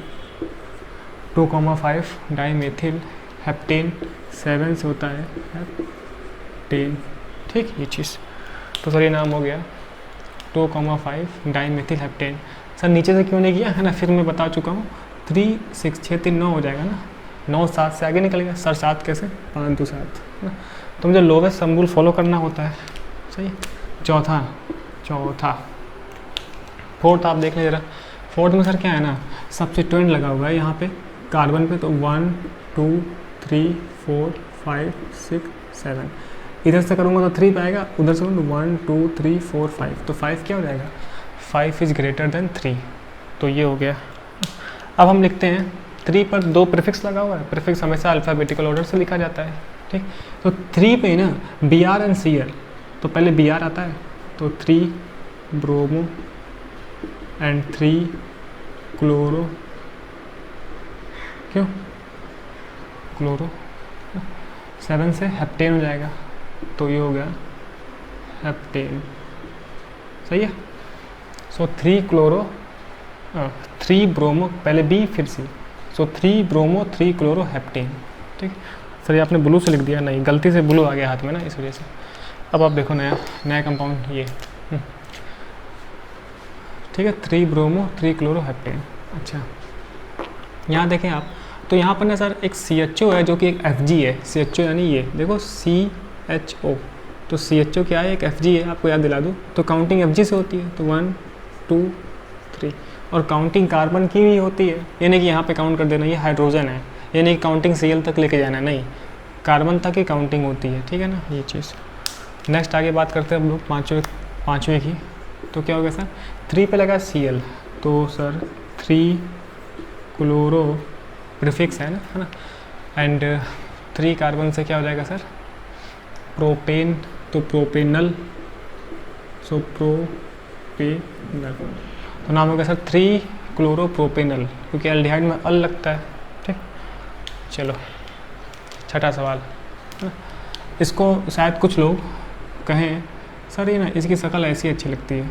2 5 di methyl heptane, 7 से होता है हेप्टेन, ठीक ये चीज़। तो सर ये नाम हो गया 2 5 डाई मेथिल हेप्टेन। सर नीचे से क्यों नहीं किया है ना, फिर मैं बता चुका हूँ, 3 6 6 3 9 हो जाएगा ना, 9 7 से आगे निकल गया सर, 7 कैसे, 5 2 7 ना। तो मुझे लोवेस्ट सम रूल फॉलो करना होता है, सही। चौथा फोर्थ आप देख लें ज़रा, फोर्थ में सर क्या है ना, सब्स्टिट्यूएंट लगा हुआ है यहाँ पे कार्बन पे, तो 1 2 3 4 5 6 7। इधर से करूँगा तो 3 पे आएगा, उधर से करूँगा 1 2 3 4 5, तो 5 क्या हो जाएगा, 5 इज़ ग्रेटर देन 3, तो ये हो गया। अब हम लिखते हैं 3 पर 2 प्रीफिक्स लगा हुआ है, प्रीफिक्स हमेशा अल्फ़ाबेटिकल ऑर्डर से लिखा जाता है, ठीक। तो 3 पे ना Br एंड Cl, तो पहले Br आता है, तो 3 ब्रोमो एंड 3 क्लोरो, क्यों क्लोरो, 7 से हेप्टेन हो जाएगा, तो ये हो गया हेप्टेन, सही है। सो 3 क्लोरो 3 ब्रोमो, पहले बी फिर सी, सो 3 ब्रोमो 3 क्लोरो हेप्टेन, ठीक। सर ये आपने ब्लू से लिख दिया, नहीं गलती से ब्लू आ गया हाथ में ना, इस वजह से। अब आप देखो नया कंपाउंड ये, ठीक है, 3 ब्रोमो 3 क्लोरो हेप्टेन। अच्छा यहाँ देखें आप, तो यहाँ पर ना सर एक CHO है जो कि एक FG है, CHO यानी ये देखो CHO, तो CHO क्या है, एक FG है, आपको याद दिला दूँ, तो काउंटिंग FG से होती है, तो 1 2 3, और काउंटिंग कार्बन की भी होती है, यानी कि यहाँ पे काउंट कर देना, ये हाइड्रोजन है, यानी कि काउंटिंग Cl तक लेके जाना, नहीं कार्बन तक ही काउंटिंग होती है, ठीक है ना ये चीज़। नेक्स्ट आगे बात करते हैं हम लोग पाँचवें की, तो क्या हो गया सर, 3 पे लगा Cl, तो सर 3 क्लोरो प्रीफिक्स है ना। एंड 3 कार्बन से क्या हो जाएगा सर, प्रोपेन, तो प्रोपेनल, सो प्रोपेनल, तो नाम होगा सर 3 क्लोरोप्रोपेनल, क्योंकि एल्डिहाइड में अल लगता है। ठीक, चलो छठा सवाल है ना। इसको शायद कुछ लोग कहें सर ये ना इसकी शक्ल ऐसी अच्छी लगती है।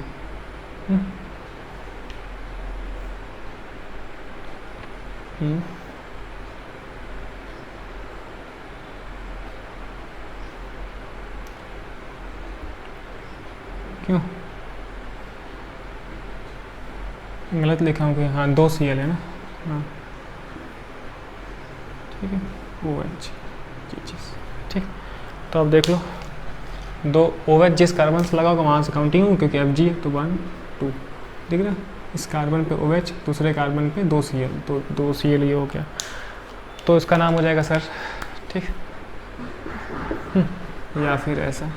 क्यों गलत लिखा हूँ कि हाँ 2 Cl है ना। हाँ ठीक है, OH ये चीज़ ठीक। तो अब देख लो 2 OH जिस कार्बन से लगा होगा वहाँ से काउंटिंग हूँ, क्योंकि Fg है तो 1 2 दिख रहा है। इस कार्बन पे OH, दूसरे कार्बन पे 2 Cl, तो 2 Cl ये हो गया, तो इसका नाम हो जाएगा सर, ठीक। या फिर ऐसा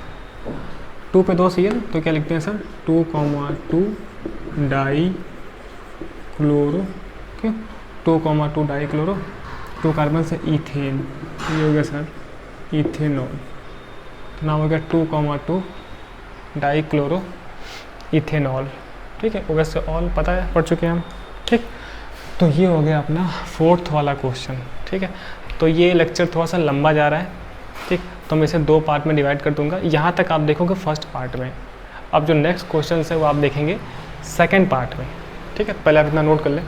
2 पे 2 Cl, तो क्या लिखते हैं सर 2,2 डाई क्लोरो, क्यों 2,2 डाई क्लोरो, 2 कार्बन से इथेन, ये हो गया सर इथेनॉल, तो नाम हो गया 2,2 डाई क्लोरो इथेनॉल। ठीक है, OH से ऑल पता है, पढ़ चुके हैं हम। ठीक, तो ये हो गया अपना 4th वाला क्वेश्चन। ठीक है, तो ये लेक्चर थोड़ा सा लंबा जा रहा है। ठीक, तो मैं इसे 2 पार्ट में डिवाइड कर दूंगा। यहाँ तक आप देखोगे फर्स्ट पार्ट में, अब जो नेक्स्ट क्वेश्चन है वो आप देखेंगे सेकेंड पार्ट में। ठीक है, पहले आप इतना नोट कर लें।